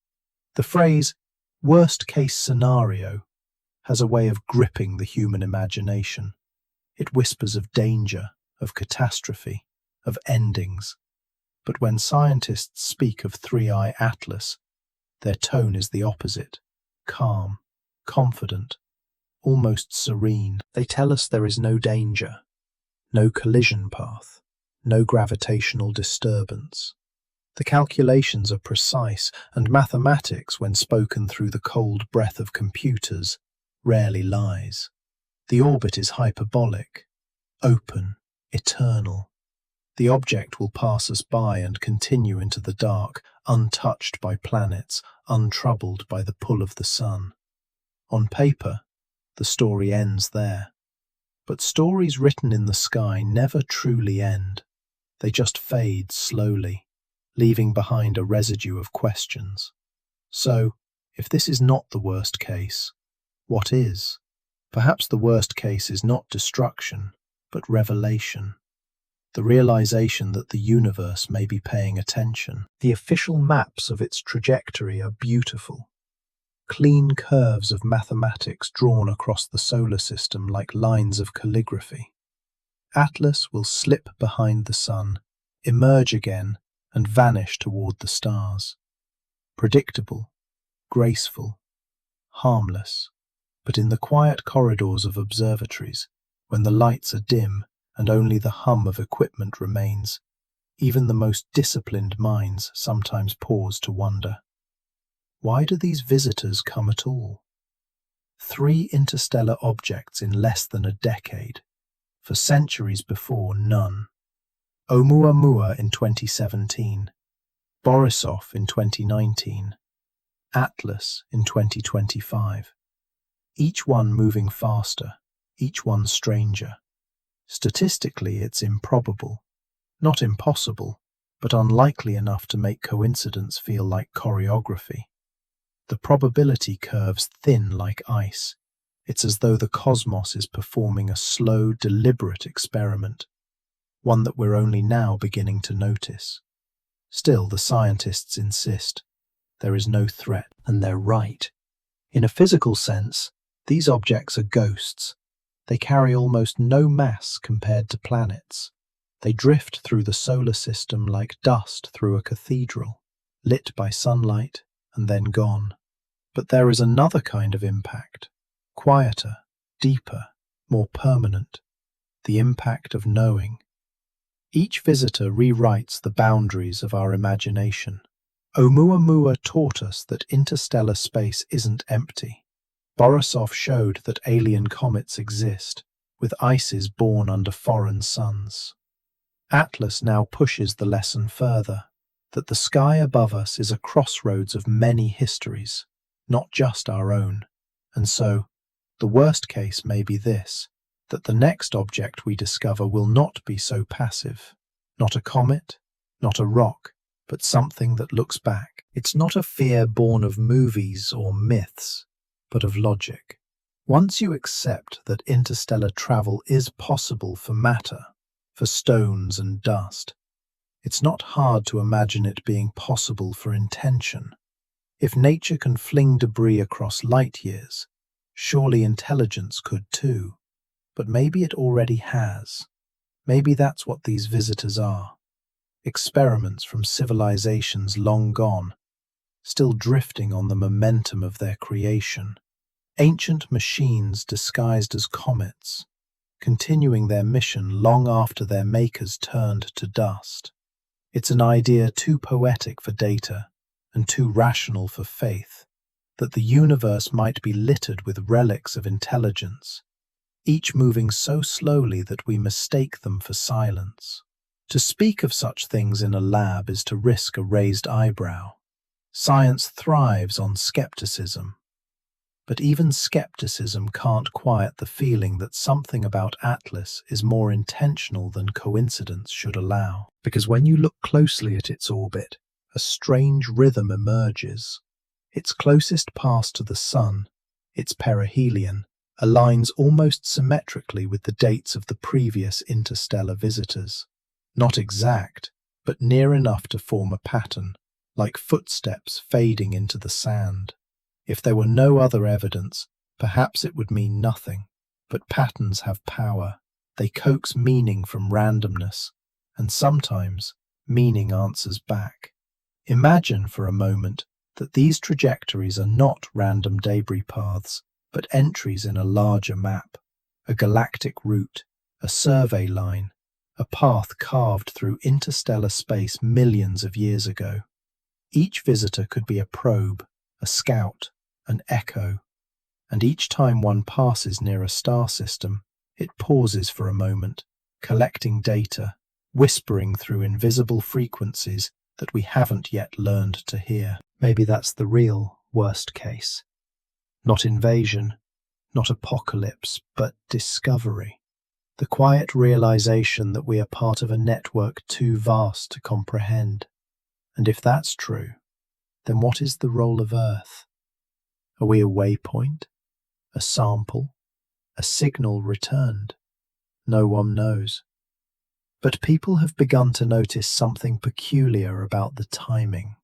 The phrase, worst-case scenario, has a way of gripping the human imagination. It whispers of danger, of catastrophe, of endings. But when scientists speak of 3I Atlas, their tone is the opposite, calm, confident, almost serene. They tell us there is no danger, no collision path, no gravitational disturbance. The calculations are precise, and mathematics, when spoken through the cold breath of computers, rarely lies. The orbit is hyperbolic, open, eternal. The object will pass us by and continue into the dark, untouched by planets, untroubled by the pull of the sun. On paper, the story ends there. But stories written in the sky never truly end. They just fade slowly, leaving behind a residue of questions. So, if this is not the worst case, what is? Perhaps the worst case is not destruction, but revelation. The realization that the universe may be paying attention. The official maps of its trajectory are beautiful. Clean curves of mathematics drawn across the solar system like lines of calligraphy. Atlas will slip behind the sun, emerge again, and vanish toward the stars. Predictable, graceful, harmless. But in the quiet corridors of observatories, when the lights are dim and only the hum of equipment remains, even the most disciplined minds sometimes pause to wonder. Why do these visitors come at all? 3 interstellar objects in less than a decade. For centuries before, none. ʻOumuamua in 2017, Borisov in 2019, Atlas in 2025. Each one moving faster, each one stranger. Statistically, it's improbable, not impossible, but unlikely enough to make coincidence feel like choreography. The probability curve's thin like ice. It's as though the cosmos is performing a slow, deliberate experiment, one that we're only now beginning to notice. Still, the scientists insist there is no threat, and they're right. In a physical sense, these objects are ghosts. They carry almost no mass compared to planets. They drift through the solar system like dust through a cathedral, lit by sunlight and then gone. But there is another kind of impact, quieter, deeper, more permanent, the impact of knowing. Each visitor rewrites the boundaries of our imagination. ʻOumuamua taught us that interstellar space isn't empty. Borisov showed that alien comets exist, with ices born under foreign suns. Atlas now pushes the lesson further, that the sky above us is a crossroads of many histories, not just our own. And so, the worst case may be this, that the next object we discover will not be so passive. Not a comet, not a rock, but something that looks back. It's not a fear born of movies or myths, but of logic. Once you accept that interstellar travel is possible for matter, for stones and dust, it's not hard to imagine it being possible for intention. If nature can fling debris across light years, surely intelligence could too. But maybe it already has. Maybe that's what these visitors are. Experiments from civilizations long gone, still drifting on the momentum of their creation. Ancient machines disguised as comets, continuing their mission long after their makers turned to dust. It's an idea too poetic for data and too rational for faith, that the universe might be littered with relics of intelligence, each moving so slowly that we mistake them for silence. To speak of such things in a lab is to risk a raised eyebrow. Science thrives on skepticism. But even skepticism can't quiet the feeling that something about Atlas is more intentional than coincidence should allow. Because when you look closely at its orbit, a strange rhythm emerges. Its closest pass to the Sun, its perihelion, aligns almost symmetrically with the dates of the previous interstellar visitors. Not exact, but near enough to form a pattern, like footsteps fading into the sand. If there were no other evidence, perhaps it would mean nothing. But patterns have power. They coax meaning from randomness, and sometimes meaning answers back. Imagine for a moment that these trajectories are not random debris paths, but entries in a larger map, a galactic route, a survey line, a path carved through interstellar space millions of years ago. Each visitor could be a probe, a scout, an echo, and each time one passes near a star system, it pauses for a moment, collecting data, whispering through invisible frequencies that we haven't yet learned to hear. Maybe that's the real worst case. Not invasion, not apocalypse, but discovery. The quiet realization that we are part of a network too vast to comprehend. And if that's true, then what is the role of Earth? Are we a waypoint, a sample, a signal returned? No one knows. But people have begun to notice something peculiar about the timing.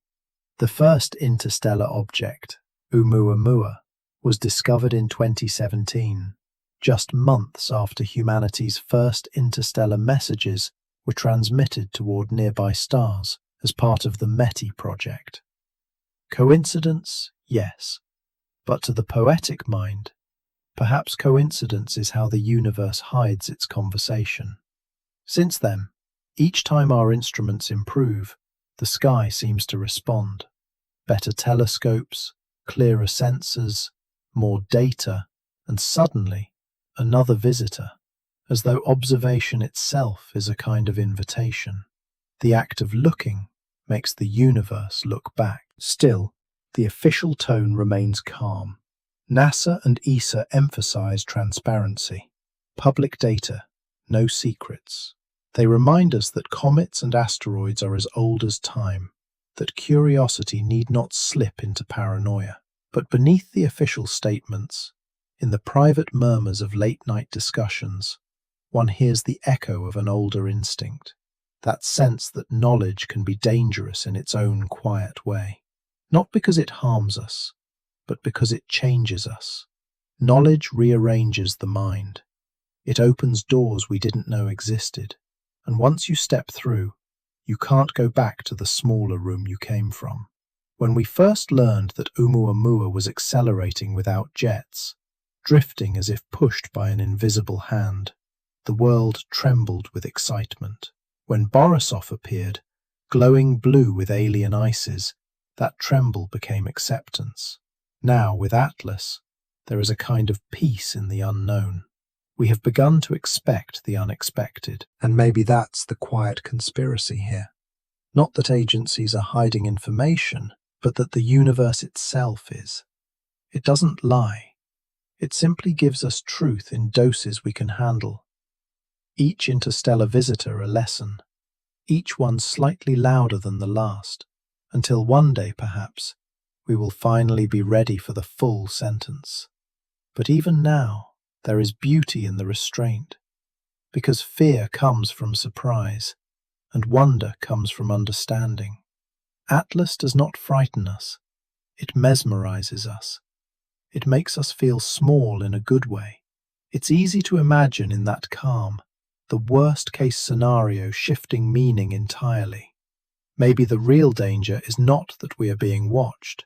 The first interstellar object, ʻOumuamua, was discovered in 2017, just months after humanity's first interstellar messages were transmitted toward nearby stars as part of the METI project. Coincidence? Yes. But to the poetic mind, perhaps coincidence is how the universe hides its conversation. Since then, each time our instruments improve, the sky seems to respond. Better telescopes, clearer sensors, more data, and suddenly, another visitor, as though observation itself is a kind of invitation. The act of looking makes the universe look back. Still, the official tone remains calm. NASA and ESA emphasize transparency. Public data, no secrets. They remind us that comets and asteroids are as old as time, that curiosity need not slip into paranoia. But beneath the official statements, in the private murmurs of late-night discussions, one hears the echo of an older instinct, that sense that knowledge can be dangerous in its own quiet way. Not because it harms us, but because it changes us. Knowledge rearranges the mind. It opens doors we didn't know existed, and once you step through, you can't go back to the smaller room you came from. When we first learned that ʻOumuamua was accelerating without jets, drifting as if pushed by an invisible hand, the world trembled with excitement. When Borisov appeared, glowing blue with alien ices, that tremble became acceptance. Now, with Atlas, there is a kind of peace in the unknown. We have begun to expect the unexpected, and maybe that's the quiet conspiracy here. Not that agencies are hiding information, but that the universe itself is. It doesn't lie. It simply gives us truth in doses we can handle. Each interstellar visitor a lesson, each one slightly louder than the last, until one day, perhaps, we will finally be ready for the full sentence. But even now, there is beauty in the restraint, because fear comes from surprise, and wonder comes from understanding. Atlas does not frighten us, it mesmerizes us. It makes us feel small in a good way. It's easy to imagine in that calm, the worst-case scenario shifting meaning entirely. Maybe the real danger is not that we are being watched,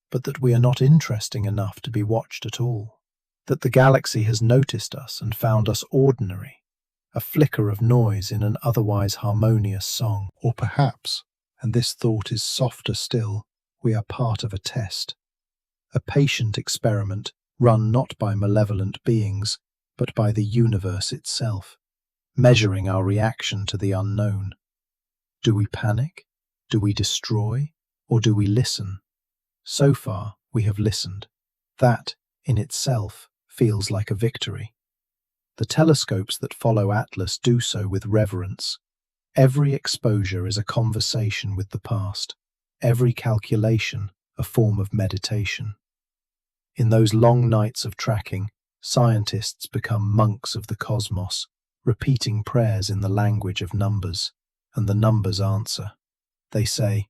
but that we are not interesting enough to be watched at all. That the galaxy has noticed us and found us ordinary, a flicker of noise in an otherwise harmonious song. Or perhaps, and this thought is softer still, we are part of a test, a patient experiment run not by malevolent beings, but by the universe itself, measuring our reaction to the unknown. Do we panic? Do we destroy? Or do we listen? So far, we have listened. That, in itself, feels like a victory. The telescopes that follow Atlas do so with reverence. Every exposure is a conversation with the past, every calculation a form of meditation. In those long nights of tracking, scientists become monks of the cosmos, repeating prayers in the language of numbers, and the numbers answer. They say,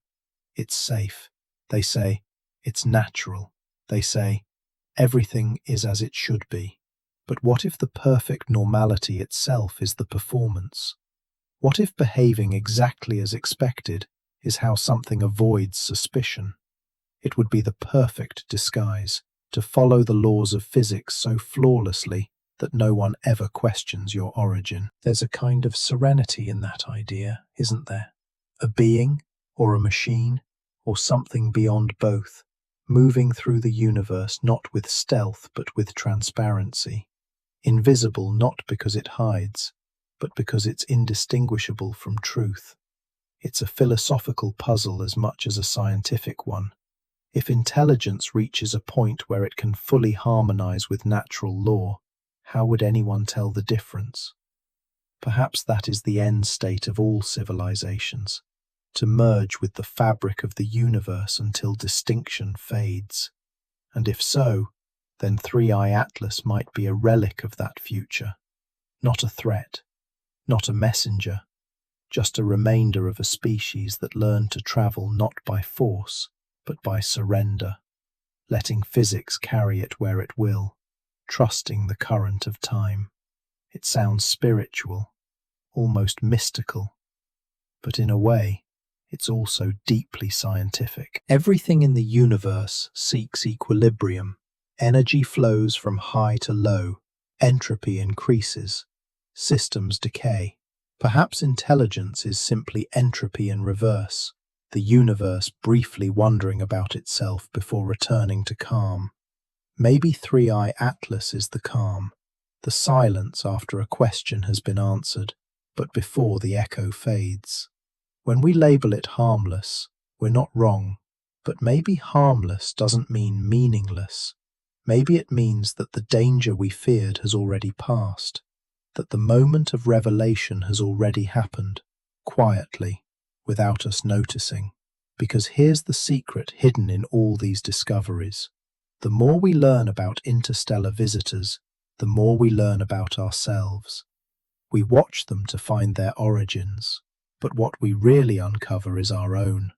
"It's safe." They say, "It's natural." They say, "Everything is as it should be." But what if the perfect normality itself is the performance? What if behaving exactly as expected is how something avoids suspicion? It would be the perfect disguise, to follow the laws of physics so flawlessly that no one ever questions your origin. There's a kind of serenity in that idea, isn't there? A being, or a machine, or something beyond both, moving through the universe not with stealth but with transparency, invisible not because it hides, but because it's indistinguishable from truth. It's a philosophical puzzle as much as a scientific one. If intelligence reaches a point where it can fully harmonize with natural law, how would anyone tell the difference? Perhaps that is the end state of all civilizations, to merge with the fabric of the universe until distinction fades. And if so, then 3i Atlas might be a relic of that future, not a threat, not a messenger, just a remainder of a species that learned to travel not by force, but by surrender, letting physics carry it where it will, trusting the current of time. It sounds spiritual, almost mystical, but in a way, it's also deeply scientific. Everything in the universe seeks equilibrium. Energy flows from high to low, entropy increases, systems decay. Perhaps intelligence is simply entropy in reverse, the universe briefly wondering about itself before returning to calm. Maybe 3i Atlas is the calm, the silence after a question has been answered, but before the echo fades. When we label it harmless, we're not wrong, but maybe harmless doesn't mean meaningless. Maybe it means that the danger we feared has already passed. that the moment of revelation has already happened, quietly, without us noticing. Because here's the secret hidden in all these discoveries. The more we learn about interstellar visitors, the more we learn about ourselves. We watch them to find their origins, but what we really uncover is our own,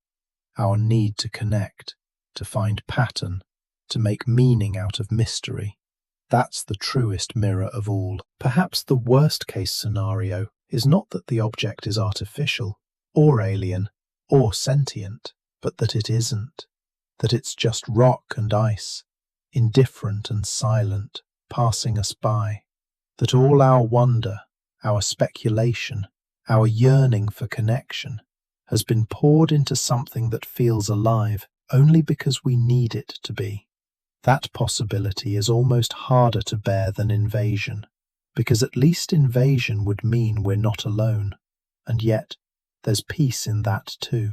our need to connect, to find pattern, to make meaning out of mystery. That's the truest mirror of all. Perhaps the worst-case scenario is not that the object is artificial, or alien, or sentient, but that it isn't, that it's just rock and ice, indifferent and silent, passing us by, that all our wonder, our speculation, our yearning for connection, has been poured into something that feels alive only because we need it to be. That possibility is almost harder to bear than invasion, because at least invasion would mean we're not alone. And yet, there's peace in that too,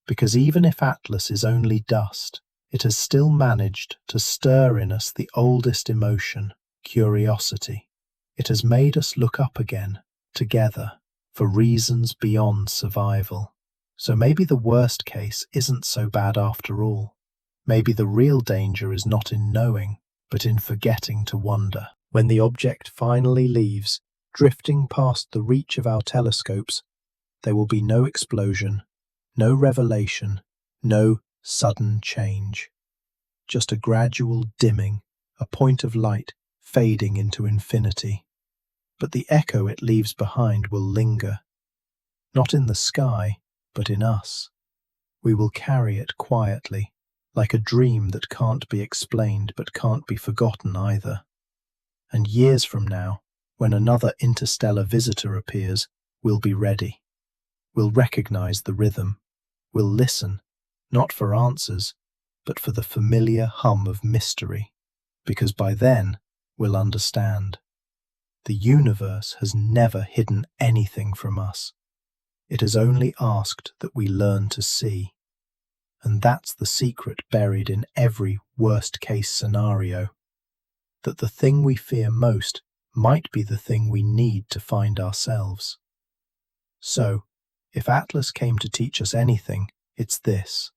because even if Atlas is only dust, it has still managed to stir in us the oldest emotion, curiosity. It has made us look up again, together, for reasons beyond survival. So maybe the worst case isn't so bad after all. Maybe the real danger is not in knowing, but in forgetting to wonder. When the object finally leaves, drifting past the reach of our telescopes, there will be no explosion, no revelation, no sudden change. Just a gradual dimming, a point of light fading into infinity. But the echo it leaves behind will linger, not in the sky, but in us. We will carry it quietly, like a dream that can't be explained but can't be forgotten either. And years from now, when another interstellar visitor appears, we'll be ready. We'll recognize the rhythm. We'll listen, not for answers, but for the familiar hum of mystery, because by then we'll understand. The universe has never hidden anything from us. It has only asked that we learn to see. And that's the secret buried in every worst-case scenario, that the thing we fear most might be the thing we need to find ourselves. So, if Atlas came to teach us anything, it's this.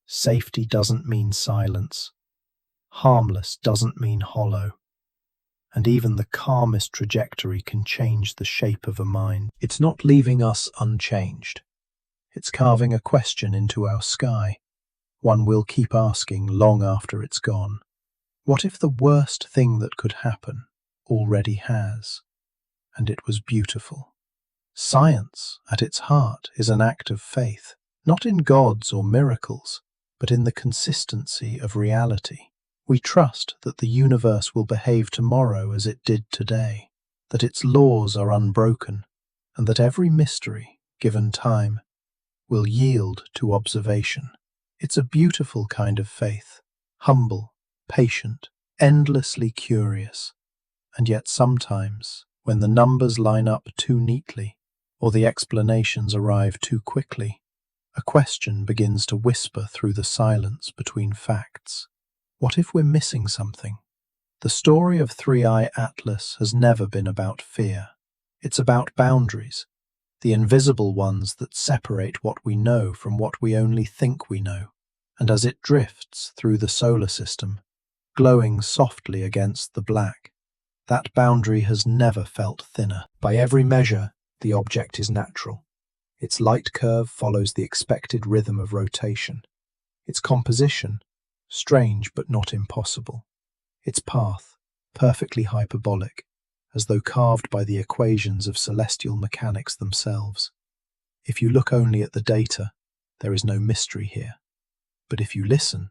Safety doesn't mean silence. Harmless doesn't mean hollow. And even the calmest trajectory can change the shape of a mind. It's not leaving us unchanged. It's carving a question into our sky, one we'll keep asking long after it's gone. What if the worst thing that could happen already has, and it was beautiful? Science, at its heart, is an act of faith, not in gods or miracles, but in the consistency of reality. We trust that the universe will behave tomorrow as it did today, that its laws are unbroken, and that every mystery, given time, will yield to observation. It's a beautiful kind of faith, humble, patient, endlessly curious. And yet sometimes, when the numbers line up too neatly, or the explanations arrive too quickly, a question begins to whisper through the silence between facts. What if we're missing something? The story of Three-Eye Atlas has never been about fear. It's about boundaries, the invisible ones that separate what we know from what we only think we know. And as it drifts through the solar system, glowing softly against the black, that boundary has never felt thinner. By every measure, the object is natural. Its light curve follows the expected rhythm of rotation. Its composition, strange but not impossible. Its path, perfectly hyperbolic, as though carved by the equations of celestial mechanics themselves. If you look only at the data, there is no mystery here. But if you listen,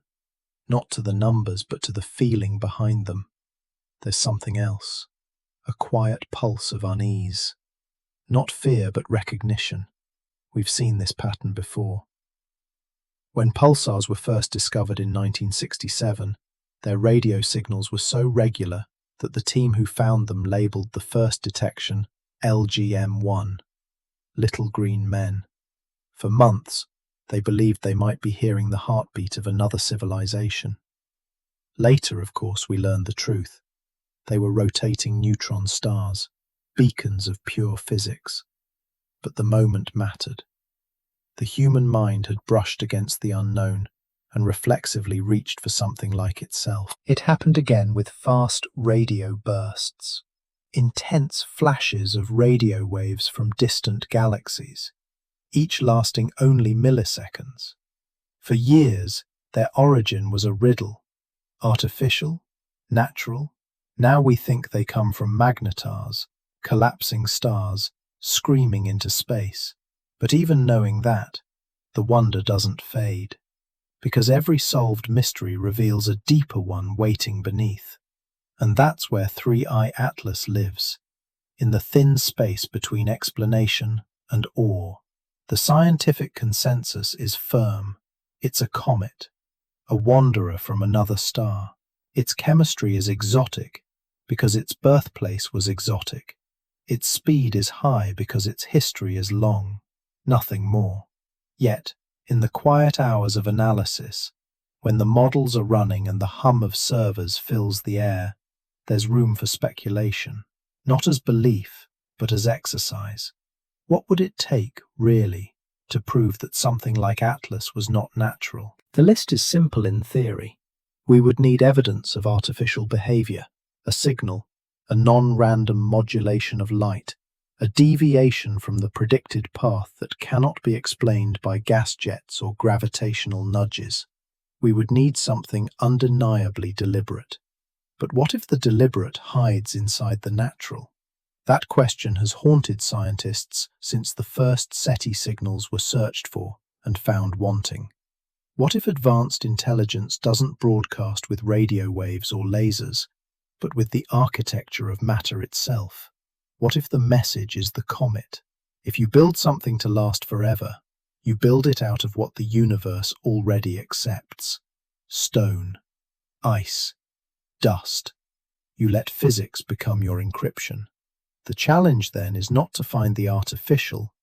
not to the numbers but to the feeling behind them, there's something else, a quiet pulse of unease. Not fear but recognition. We've seen this pattern before. When pulsars were first discovered in 1967, their radio signals were so regular that the team who found them labelled the first detection LGM-1, Little Green Men. For months, they believed they might be hearing the heartbeat of another civilization. Later, of course, we learned the truth. They were rotating neutron stars, beacons of pure physics. But the moment mattered. The human mind had brushed against the unknown and reflexively reached for something like itself. It happened again with fast radio bursts, intense flashes of radio waves from distant galaxies, each lasting only milliseconds. For years, their origin was a riddle. Artificial? Natural? Now we think they come from magnetars, collapsing stars, screaming into space. But even knowing that, the wonder doesn't fade, because every solved mystery reveals a deeper one waiting beneath. And that's where 3i Atlas lives, in the thin space between explanation and awe. The scientific consensus is firm. It's a comet, a wanderer from another star. Its chemistry is exotic because its birthplace was exotic. Its speed is high because its history is long, nothing more. Yet, in the quiet hours of analysis, when the models are running and the hum of servers fills the air, there's room for speculation, not as belief, but as exercise. What would it take, really, to prove that something like Atlas was not natural? The list is simple in theory. We would need evidence of artificial behavior, a signal, a non-random modulation of light, a deviation from the predicted path that cannot be explained by gas jets or gravitational nudges. We would need something undeniably deliberate. But what if the deliberate hides inside the natural? That question has haunted scientists since the first SETI signals were searched for and found wanting. What if advanced intelligence doesn't broadcast with radio waves or lasers, but with the architecture of matter itself? What if the message is the comet? If you build something to last forever, you build it out of what the universe already accepts. Stone, ice, dust. You let physics become your encryption. The challenge then is not to find the artificial,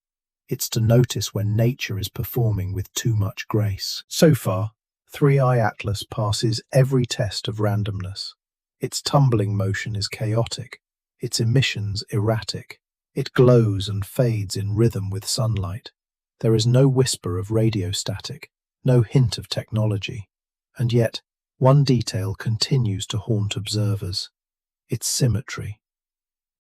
it's to notice when nature is performing with too much grace. So far, 3i Atlas passes every test of randomness. Its tumbling motion is chaotic, its emissions erratic. It glows and fades in rhythm with sunlight. There is no whisper of radio static, no hint of technology. And yet, one detail continues to haunt observers: its symmetry.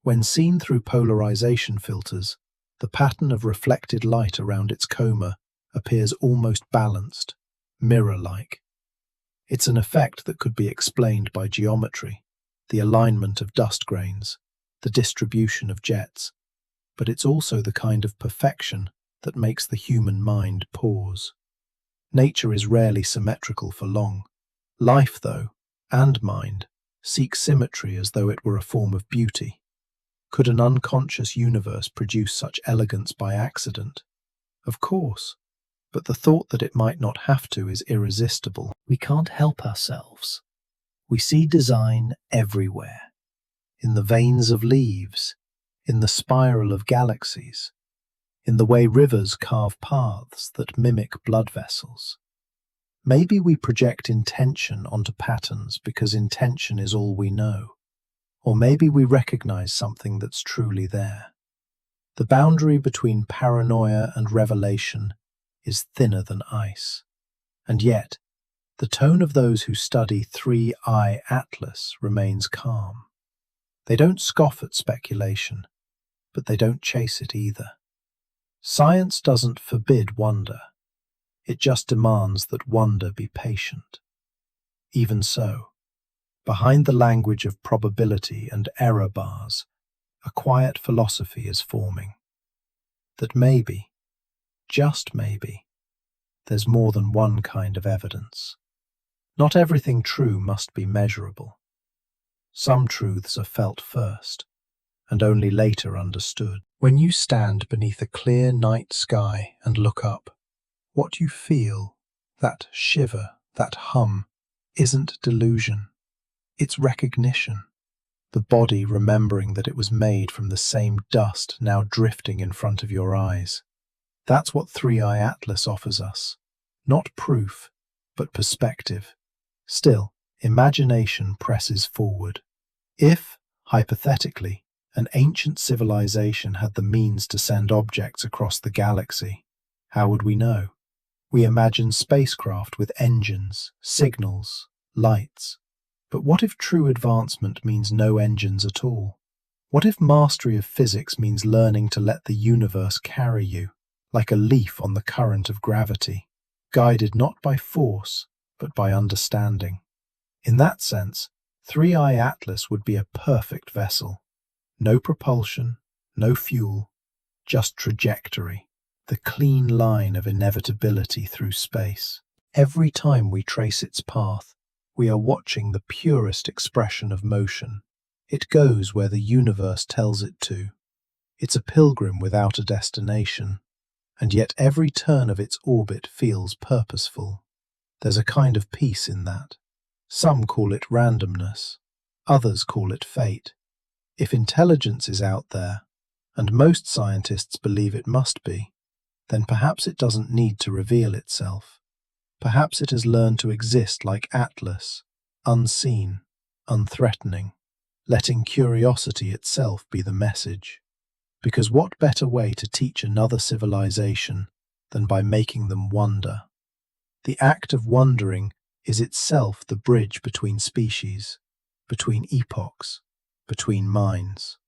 When seen through polarization filters, the pattern of reflected light around its coma appears almost balanced, mirror-like. It's an effect that could be explained by geometry, the alignment of dust grains, the distribution of jets, but it's also the kind of perfection that makes the human mind pause. Nature is rarely symmetrical for long. Life, though, and mind, seek symmetry as though it were a form of beauty. Could an unconscious universe produce such elegance by accident? Of course, but the thought that it might not have to is irresistible. We can't help ourselves. We see design everywhere. In the veins of leaves, in the spiral of galaxies, in the way rivers carve paths that mimic blood vessels. Maybe we project intention onto patterns because intention is all we know. Or maybe we recognize something that's truly there. The boundary between paranoia and revelation is thinner than ice. And yet, the tone of those who study 3i Atlas remains calm. They don't scoff at speculation, but they don't chase it either. Science doesn't forbid wonder. It just demands that wonder be patient. Even so, behind the language of probability and error bars, a quiet philosophy is forming. That maybe, just maybe, there's more than one kind of evidence. Not everything true must be measurable. Some truths are felt first, and only later understood. When you stand beneath a clear night sky and look up, what you feel, that shiver, that hum, isn't delusion. It's recognition. The body remembering that it was made from the same dust now drifting in front of your eyes. That's what 3i Atlas offers us. Not proof, but perspective. Still, imagination presses forward. If, hypothetically, An ancient civilization had the means to send objects across the galaxy. How would we know? We imagine spacecraft with engines, signals, lights. But what if true advancement means no engines at all? What if mastery of physics means learning to let the universe carry you, like a leaf on the current of gravity, guided not by force, but by understanding? In that sense, 3i Atlas would be a perfect vessel. No propulsion, no fuel, just trajectory, the clean line of inevitability through space. Every time we trace its path, we are watching the purest expression of motion. It goes where the universe tells it to. It's a pilgrim without a destination, and yet every turn of its orbit feels purposeful. There's a kind of peace in that. Some call it randomness, others call it fate. If intelligence is out there, and most scientists believe it must be, then perhaps it doesn't need to reveal itself. Perhaps it has learned to exist like Atlas, unseen, unthreatening, letting curiosity itself be the message. Because what better way to teach another civilization than by making them wonder? The act of wondering is itself the bridge between species, between epochs, between minds.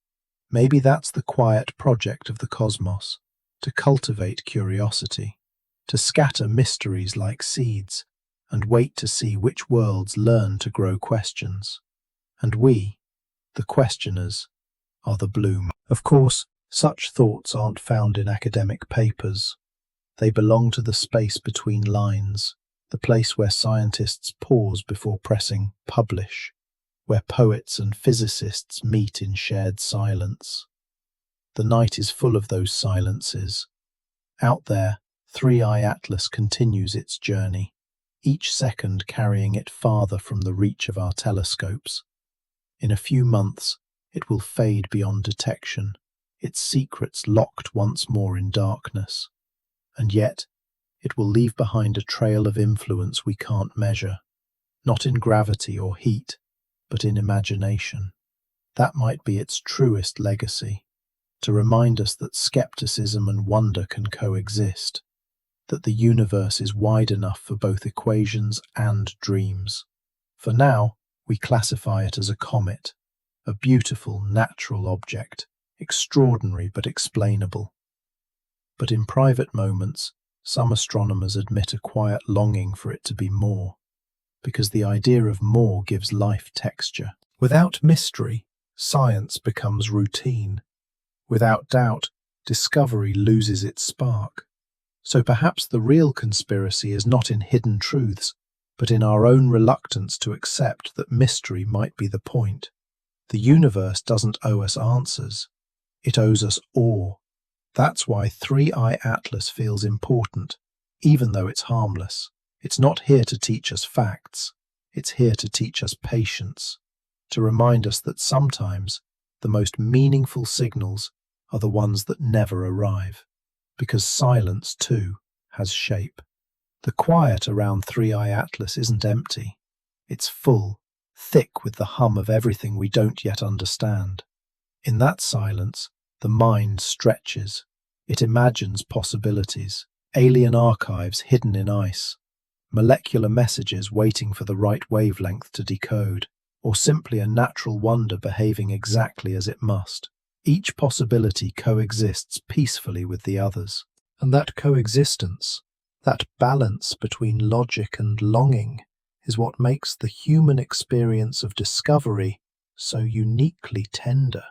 Maybe that's the quiet project of the cosmos, to cultivate curiosity, to scatter mysteries like seeds, and wait to see which worlds learn to grow questions. And we, the questioners, are the bloom. Of course, such thoughts aren't found in academic papers. They belong to the space between lines, the place where scientists pause before pressing publish, where poets and physicists meet in shared silence. The night is full of those silences. Out there, 3i Atlas continues its journey, each second carrying it farther from the reach of our telescopes. In a few months, it will fade beyond detection, its secrets locked once more in darkness. And yet, it will leave behind a trail of influence we can't measure, not in gravity or heat, but in imagination. That might be its truest legacy, to remind us that skepticism and wonder can coexist, that the universe is wide enough for both equations and dreams. For now, we classify it as a comet, a beautiful, natural object, extraordinary but explainable. But in private moments, some astronomers admit a quiet longing for it to be more, because the idea of more gives life texture. Without mystery, science becomes routine. Without doubt, discovery loses its spark. So perhaps the real conspiracy is not in hidden truths, but in our own reluctance to accept that mystery might be the point. The universe doesn't owe us answers. It owes us awe. That's why 3i Atlas feels important, even though it's harmless. It's not here to teach us facts. It's here to teach us patience, to remind us that sometimes the most meaningful signals are the ones that never arrive, because silence, too, has shape. The quiet around 3i Atlas isn't empty. It's full, thick with the hum of everything we don't yet understand. In that silence, the mind stretches. It imagines possibilities, alien archives hidden in ice, molecular messages waiting for the right wavelength to decode, or simply a natural wonder behaving exactly as it must. Each possibility coexists peacefully with the others. And that coexistence, that balance between logic and longing, is what makes the human experience of discovery so uniquely tender.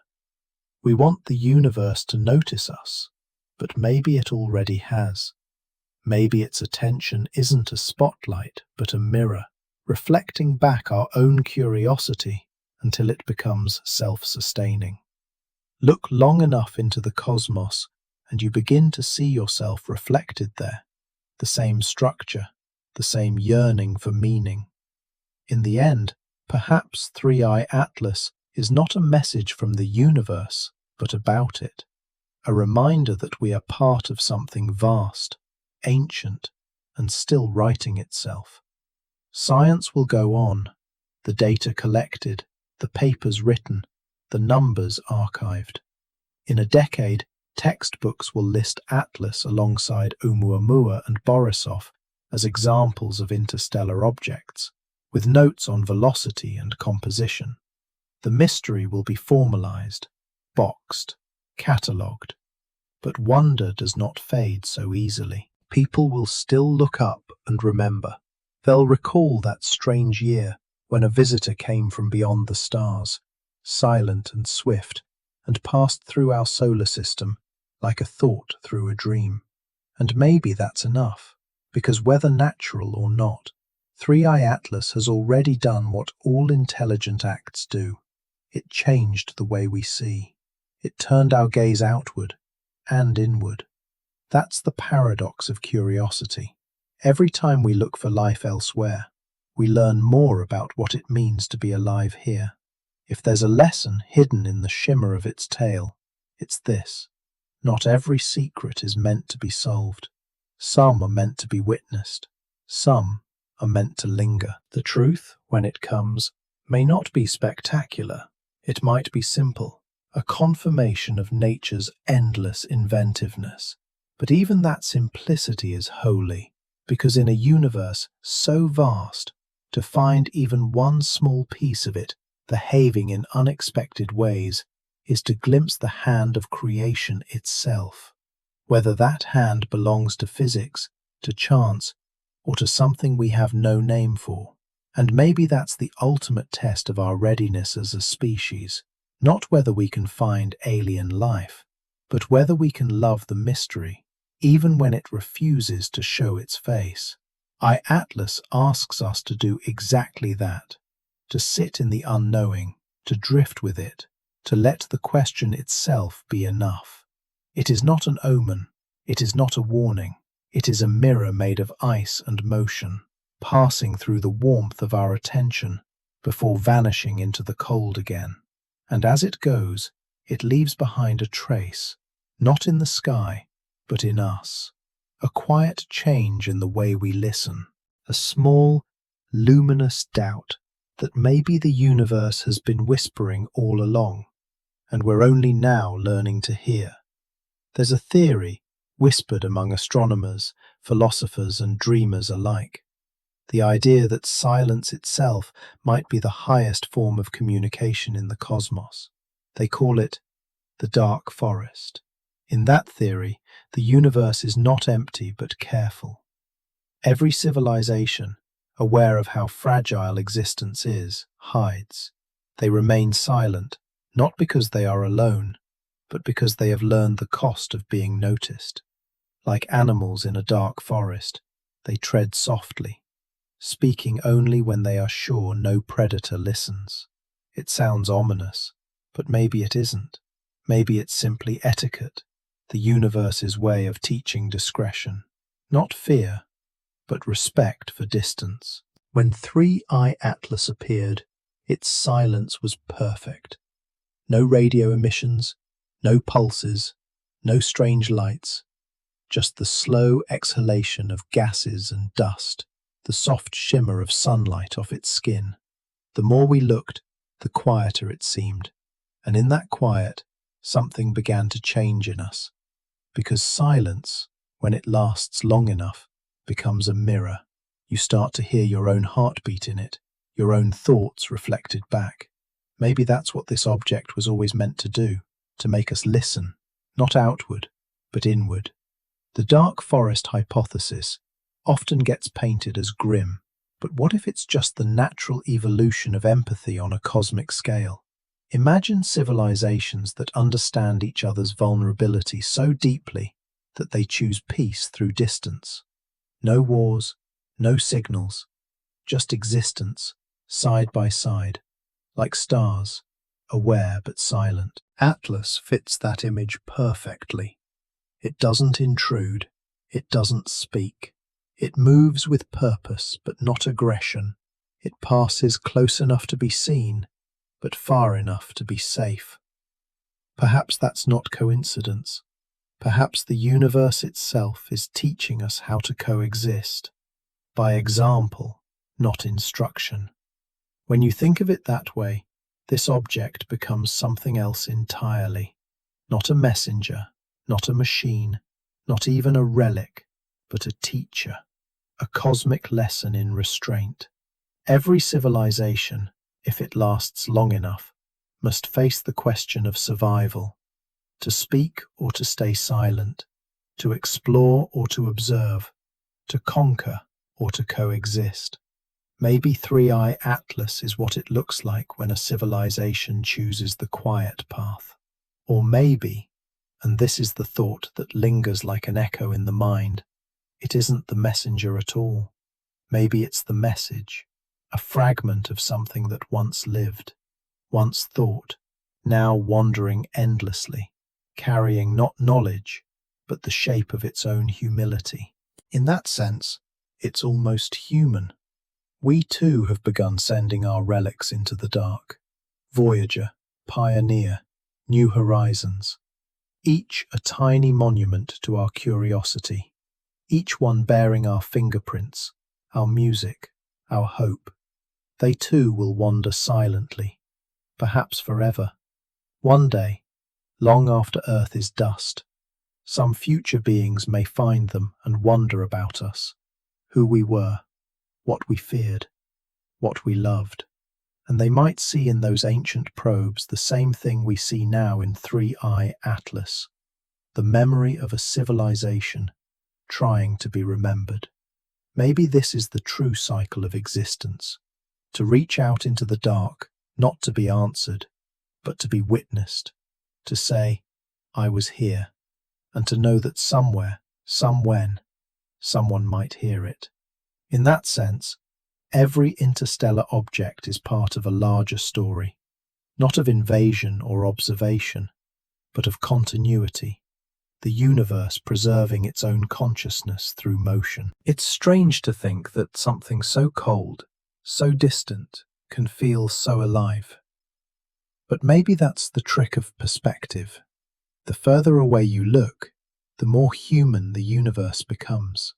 We want the universe to notice us, but maybe it already has. Maybe its attention isn't a spotlight, but a mirror, reflecting back our own curiosity until it becomes self-sustaining. Look long enough into the cosmos, and you begin to see yourself reflected there. The same structure, the same yearning for meaning. In the end, perhaps 3i Atlas is not a message from the universe, but about it. A reminder that we are part of something vast, ancient, and still writing itself. Science will go on, the data collected, the papers written, the the numbers archived. In a decade, textbooks will list Atlas alongside Oumuamua and Borisov as examples of interstellar objects, with notes on velocity and composition. The mystery will be formalized, boxed, catalogued. But wonder does not fade so easily. People will still look up and remember. They'll recall that strange year when a visitor came from beyond the stars, silent and swift, and passed through our solar system like a thought through a dream. And maybe that's enough, because whether natural or not, 3i Atlas has already done what all intelligent acts do. It changed the way we see. It turned our gaze outward and inward. That's the paradox of curiosity. Every time we look for life elsewhere, we learn more about what it means to be alive here. If there's a lesson hidden in the shimmer of its tail, it's this: not every secret is meant to be solved. Some are meant to be witnessed. Some are meant to linger. The truth, when it comes, may not be spectacular. It might be simple, a confirmation of nature's endless inventiveness. But even that simplicity is holy, because in a universe so vast, to find even one small piece of it behaving in unexpected ways is to glimpse the hand of creation itself. Whether that hand belongs to physics, to chance, or to something we have no name for. And maybe that's the ultimate test of our readiness as a species, not whether we can find alien life, but whether we can love the mystery, even when it refuses to show its face. Atlas asks us to do exactly that, to sit in the unknowing, to drift with it, to let the question itself be enough. It is not an omen, it is not a warning, it is a mirror made of ice and motion, passing through the warmth of our attention before vanishing into the cold again. And as it goes, it leaves behind a trace, not in the sky, but in us. A quiet change in the way we listen, a small, luminous doubt that maybe the universe has been whispering all along, and we're only now learning to hear. There's a theory whispered among astronomers, philosophers, and dreamers alike. The idea that silence itself might be the highest form of communication in the cosmos. They call it the dark forest. In that theory, the universe is not empty but careful. Every civilization, aware of how fragile existence is, hides. They remain silent, not because they are alone, but because they have learned the cost of being noticed. Like animals in a dark forest, they tread softly, speaking only when they are sure no predator listens. It sounds ominous, but maybe it isn't. Maybe it's simply etiquette, the universe's way of teaching discretion. Not fear, but respect for distance. When 3i Atlas appeared, its silence was perfect. No radio emissions, no pulses, no strange lights, just the slow exhalation of gases and dust, the soft shimmer of sunlight off its skin. The more we looked, the quieter it seemed, and in that quiet, something began to change in us. Because silence, when it lasts long enough, becomes a mirror. You start to hear your own heartbeat in it, your own thoughts reflected back. Maybe that's what this object was always meant to do, to make us listen, not outward, but inward. The dark forest hypothesis often gets painted as grim, but what if it's just the natural evolution of empathy on a cosmic scale? Imagine civilizations that understand each other's vulnerability so deeply that they choose peace through distance. No wars, no signals, just existence, side by side, like stars, aware but silent. Atlas fits that image perfectly. It doesn't intrude, it doesn't speak. It moves with purpose but not aggression. It passes close enough to be seen, but far enough to be safe. Perhaps that's not coincidence. Perhaps the universe itself is teaching us how to coexist, by example, not instruction. When you think of it that way, this object becomes something else entirely. Not a messenger, not a machine, not even a relic, but a teacher, a cosmic lesson in restraint. Every civilization, if it lasts long enough, must face the question of survival, to speak or to stay silent, to explore or to observe, to conquer or to coexist. Maybe 3i Atlas is what it looks like when a civilization chooses the quiet path. Or maybe, and this is the thought that lingers like an echo in the mind, it isn't the messenger at all. Maybe it's the message, a fragment of something that once lived, once thought, now wandering endlessly, carrying not knowledge, but the shape of its own humility. In that sense, it's almost human. We too have begun sending our relics into the dark. Voyager, Pioneer, New Horizons. Each a tiny monument to our curiosity. Each one bearing our fingerprints, our music, our hope. They too will wander silently, perhaps forever. One day, long after Earth is dust, some future beings may find them and wonder about us, who we were, what we feared, what we loved, and they might see in those ancient probes the same thing we see now in 3i Atlas, the memory of a civilization trying to be remembered. Maybe this is the true cycle of existence, to reach out into the dark, not to be answered, but to be witnessed, to say, I was here, and to know that somewhere, somewhen, someone might hear it. In that sense, every interstellar object is part of a larger story, not of invasion or observation, but of continuity, the universe preserving its own consciousness through motion. It's strange to think that something so cold, so distant, can feel so alive. But maybe that's the trick of perspective. The further away you look, the more human the universe becomes.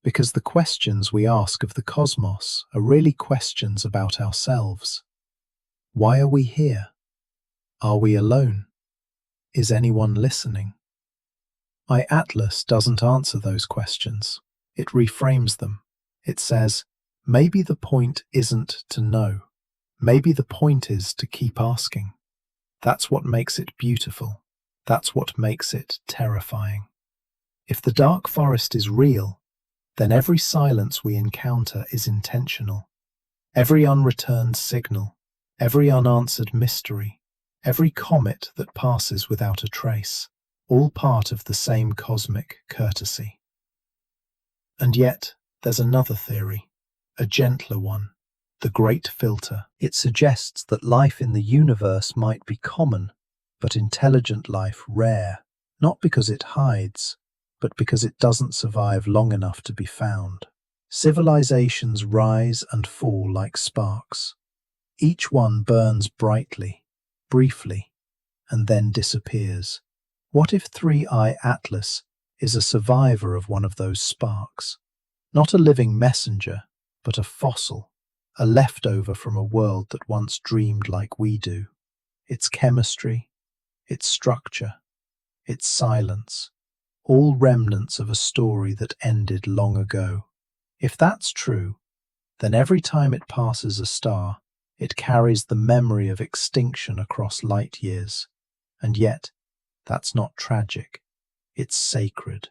Because the questions we ask of the cosmos are really questions about ourselves. Why are we here? Are we alone? Is anyone listening? Atlas doesn't answer those questions. It reframes them. It says, maybe the point isn't to know. Maybe the point is to keep asking. That's what makes it beautiful. That's what makes it terrifying. If the dark forest is real, then every silence we encounter is intentional. Every unreturned signal, every unanswered mystery, every comet that passes without a trace, all part of the same cosmic courtesy. And yet, there's another theory, a gentler one, the great filter. It suggests that life in the universe might be common, but intelligent life rare, not because it hides, but because it doesn't survive long enough to be found. Civilizations rise and fall like sparks. Each one burns brightly, briefly, and then disappears. What if 3i Atlas is a survivor of one of those sparks? Not a living messenger, but a fossil, a leftover from a world that once dreamed like we do. Its chemistry, its structure, its silence, all remnants of a story that ended long ago. If that's true, then every time it passes a star, it carries the memory of extinction across light years. And yet, that's not tragic. It's sacred,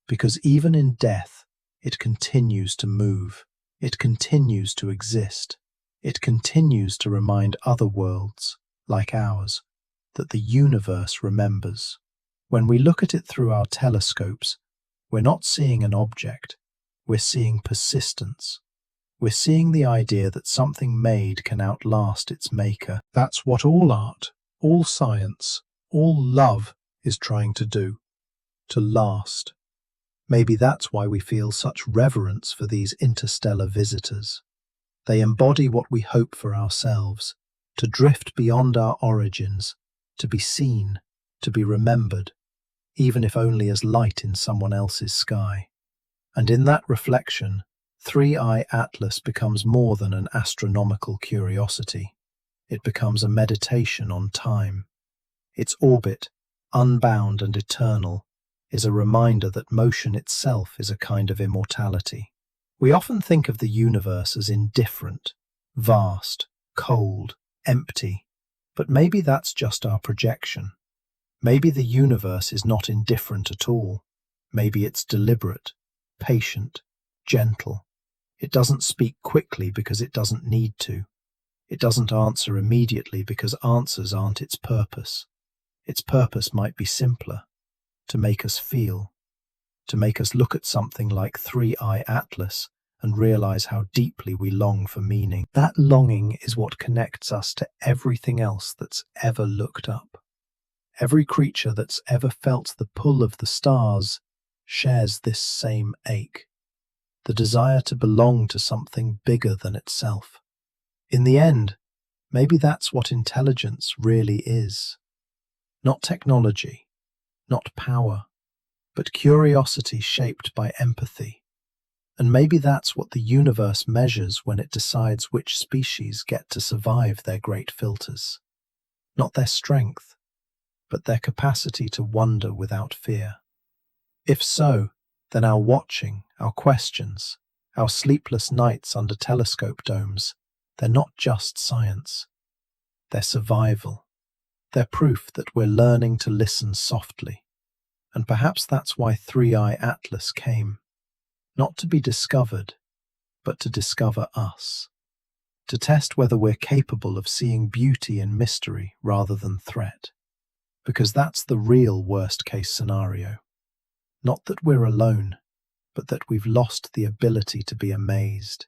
because even in death, it continues to move. It continues to exist. It continues to remind other worlds, like ours, that the universe remembers. When we look at it through our telescopes, we're not seeing an object, we're seeing persistence. We're seeing the idea that something made can outlast its maker. That's what all art, all science, all love is trying to do, to last. Maybe that's why we feel such reverence for these interstellar visitors. They embody what we hope for ourselves, to drift beyond our origins, to be seen, to be remembered, even if only as light in someone else's sky. And in that reflection, 3i Atlas becomes more than an astronomical curiosity. It becomes a meditation on time. Its orbit, unbound and eternal, is a reminder that motion itself is a kind of immortality. We often think of the universe as indifferent, vast, cold, empty, but maybe that's just our projection. Maybe the universe is not indifferent at all. Maybe it's deliberate, patient, gentle. It doesn't speak quickly because it doesn't need to. It doesn't answer immediately because answers aren't its purpose. Its purpose might be simpler, to make us feel, to make us look at something like 3i Atlas and realize how deeply we long for meaning. That longing is what connects us to everything else that's ever looked up. Every creature that's ever felt the pull of the stars shares this same ache, the desire to belong to something bigger than itself. In the end, maybe that's what intelligence really is. Not technology, not power, but curiosity shaped by empathy. And maybe that's what the universe measures when it decides which species get to survive their great filters. Not their strength, but their capacity to wonder without fear. If so, then our watching, our questions, our sleepless nights under telescope domes, they're not just science. They're survival. They're proof that we're learning to listen softly. And perhaps that's why 3i Atlas came. Not to be discovered, but to discover us. To test whether we're capable of seeing beauty in mystery rather than threat. Because that's the real worst-case scenario. Not that we're alone, but that we've lost the ability to be amazed.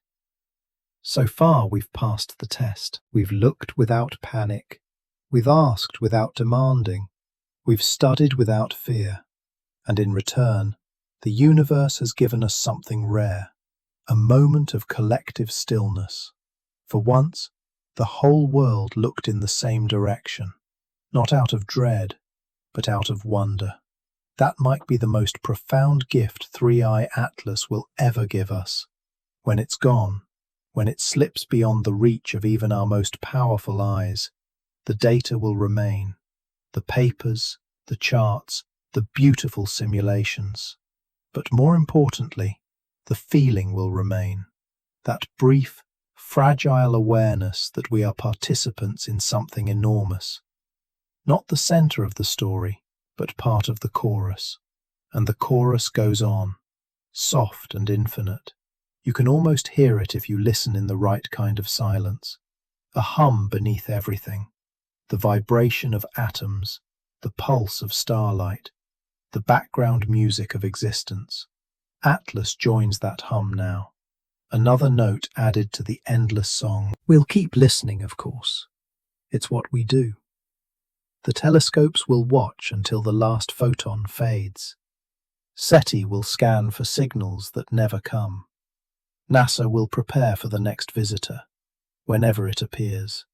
So far, we've passed the test. We've looked without panic. We've asked without demanding. We've studied without fear. And in return, the universe has given us something rare, a moment of collective stillness. For once, the whole world looked in the same direction, not out of dread, but out of wonder. That might be the most profound gift 3i Atlas will ever give us. When it's gone, when it slips beyond the reach of even our most powerful eyes, the data will remain. The papers, the charts, the beautiful simulations. But more importantly, the feeling will remain. That brief, fragile awareness that we are participants in something enormous. Not the center of the story, but part of the chorus. And the chorus goes on, soft and infinite. You can almost hear it if you listen in the right kind of silence. A hum beneath everything. The vibration of atoms, the pulse of starlight, the background music of existence. Atlas joins that hum now. Another note added to the endless song. We'll keep listening, of course. It's what we do. The telescopes will watch until the last photon fades. SETI will scan for signals that never come. NASA will prepare for the next visitor, whenever it appears.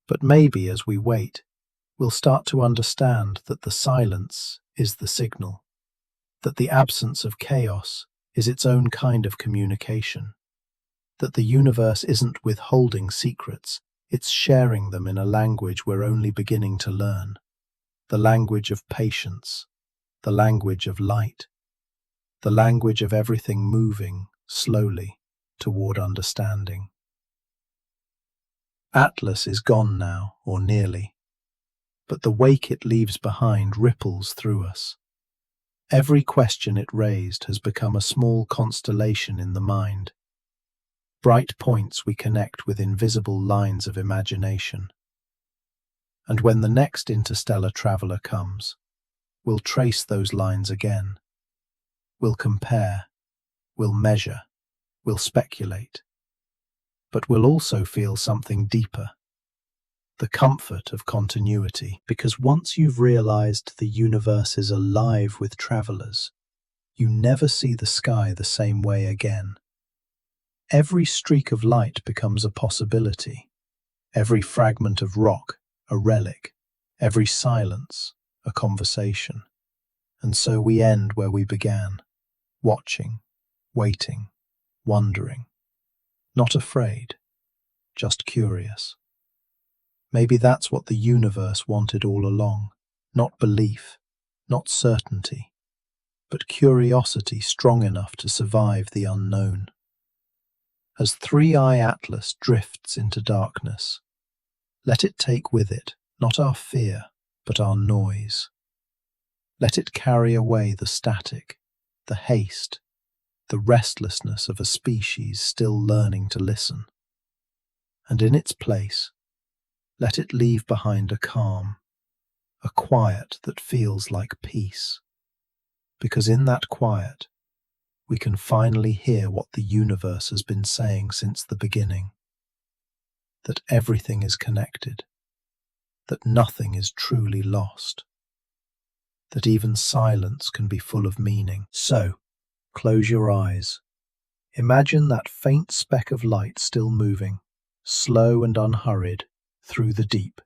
But maybe as we wait, we'll start to understand that the silence is the signal, that the absence of chaos is its own kind of communication, that the universe isn't withholding secrets, it's sharing them in a language we're only beginning to learn, the language of patience, the language of light, the language of everything moving slowly toward understanding. Atlas is gone now, or nearly, but the wake it leaves behind ripples through us. Every question it raised has become a small constellation in the mind, bright points we connect with invisible lines of imagination. And when the next interstellar traveler comes, we'll trace those lines again. We'll compare, we'll measure, we'll speculate. But we'll also feel something deeper. The comfort of continuity, because once you've realized the universe is alive with travelers, you never see the sky the same way again. Every streak of light becomes a possibility, every fragment of rock a relic, every silence a conversation. And so we end where we began, watching, waiting, wondering, not afraid, just curious. Maybe that's what the universe wanted all along. Not belief, not certainty, but curiosity strong enough to survive the unknown. As 3i Atlas drifts into darkness, let it take with it not our fear, but our noise. Let it carry away the static, the haste, the restlessness of a species still learning to listen. And in its place, let it leave behind a calm, a quiet that feels like peace. Because in that quiet, we can finally hear what the universe has been saying since the beginning. That everything is connected, that nothing is truly lost, that even silence can be full of meaning. So, close your eyes. Imagine that faint speck of light still moving, slow and unhurried, through the deep.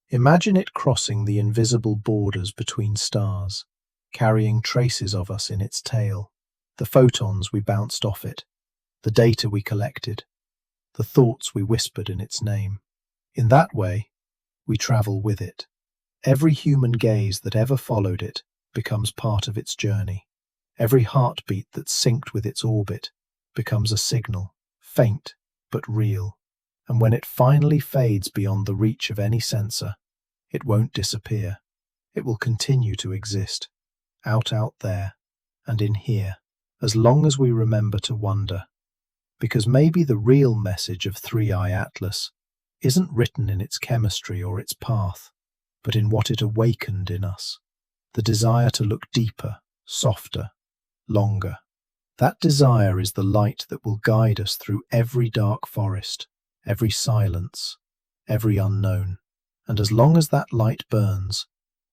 Imagine it crossing the invisible borders between stars, carrying traces of us in its tail, the photons we bounced off it, the data we collected, the thoughts we whispered in its name. In that way, we travel with it. Every human gaze that ever followed it becomes part of its journey. Every heartbeat that's synced with its orbit becomes a signal, faint but real. And when it finally fades beyond the reach of any sensor, it won't disappear. It will continue to exist, out there, and in here, as long as we remember to wonder. Because maybe the real message of 3i Atlas isn't written in its chemistry or its path, but in what it awakened in us. The desire to look deeper, softer, longer. That desire is the light that will guide us through every dark forest, every silence, every unknown. And as long as that light burns,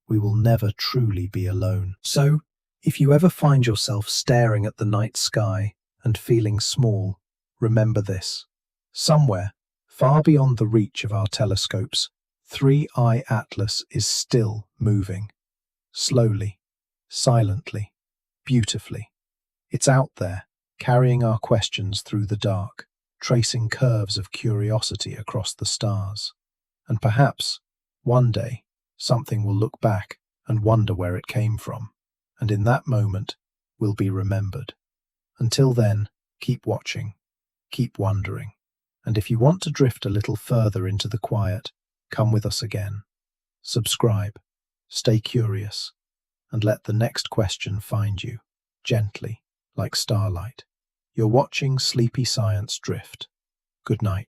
we will never truly be alone. So, if you ever find yourself staring at the night sky and feeling small, remember this. Somewhere, far beyond the reach of our telescopes, 3i Atlas is still moving. Slowly, silently, beautifully. It's out there, carrying our questions through the dark, tracing curves of curiosity across the stars. And perhaps, one day, something will look back and wonder where it came from. And in that moment, we'll be remembered. Until then, keep watching, keep wondering. And if you want to drift a little further into the quiet, come with us again. Subscribe, stay curious, and let the next question find you, gently, like starlight. You're watching Sleepy Science Drift. Good night.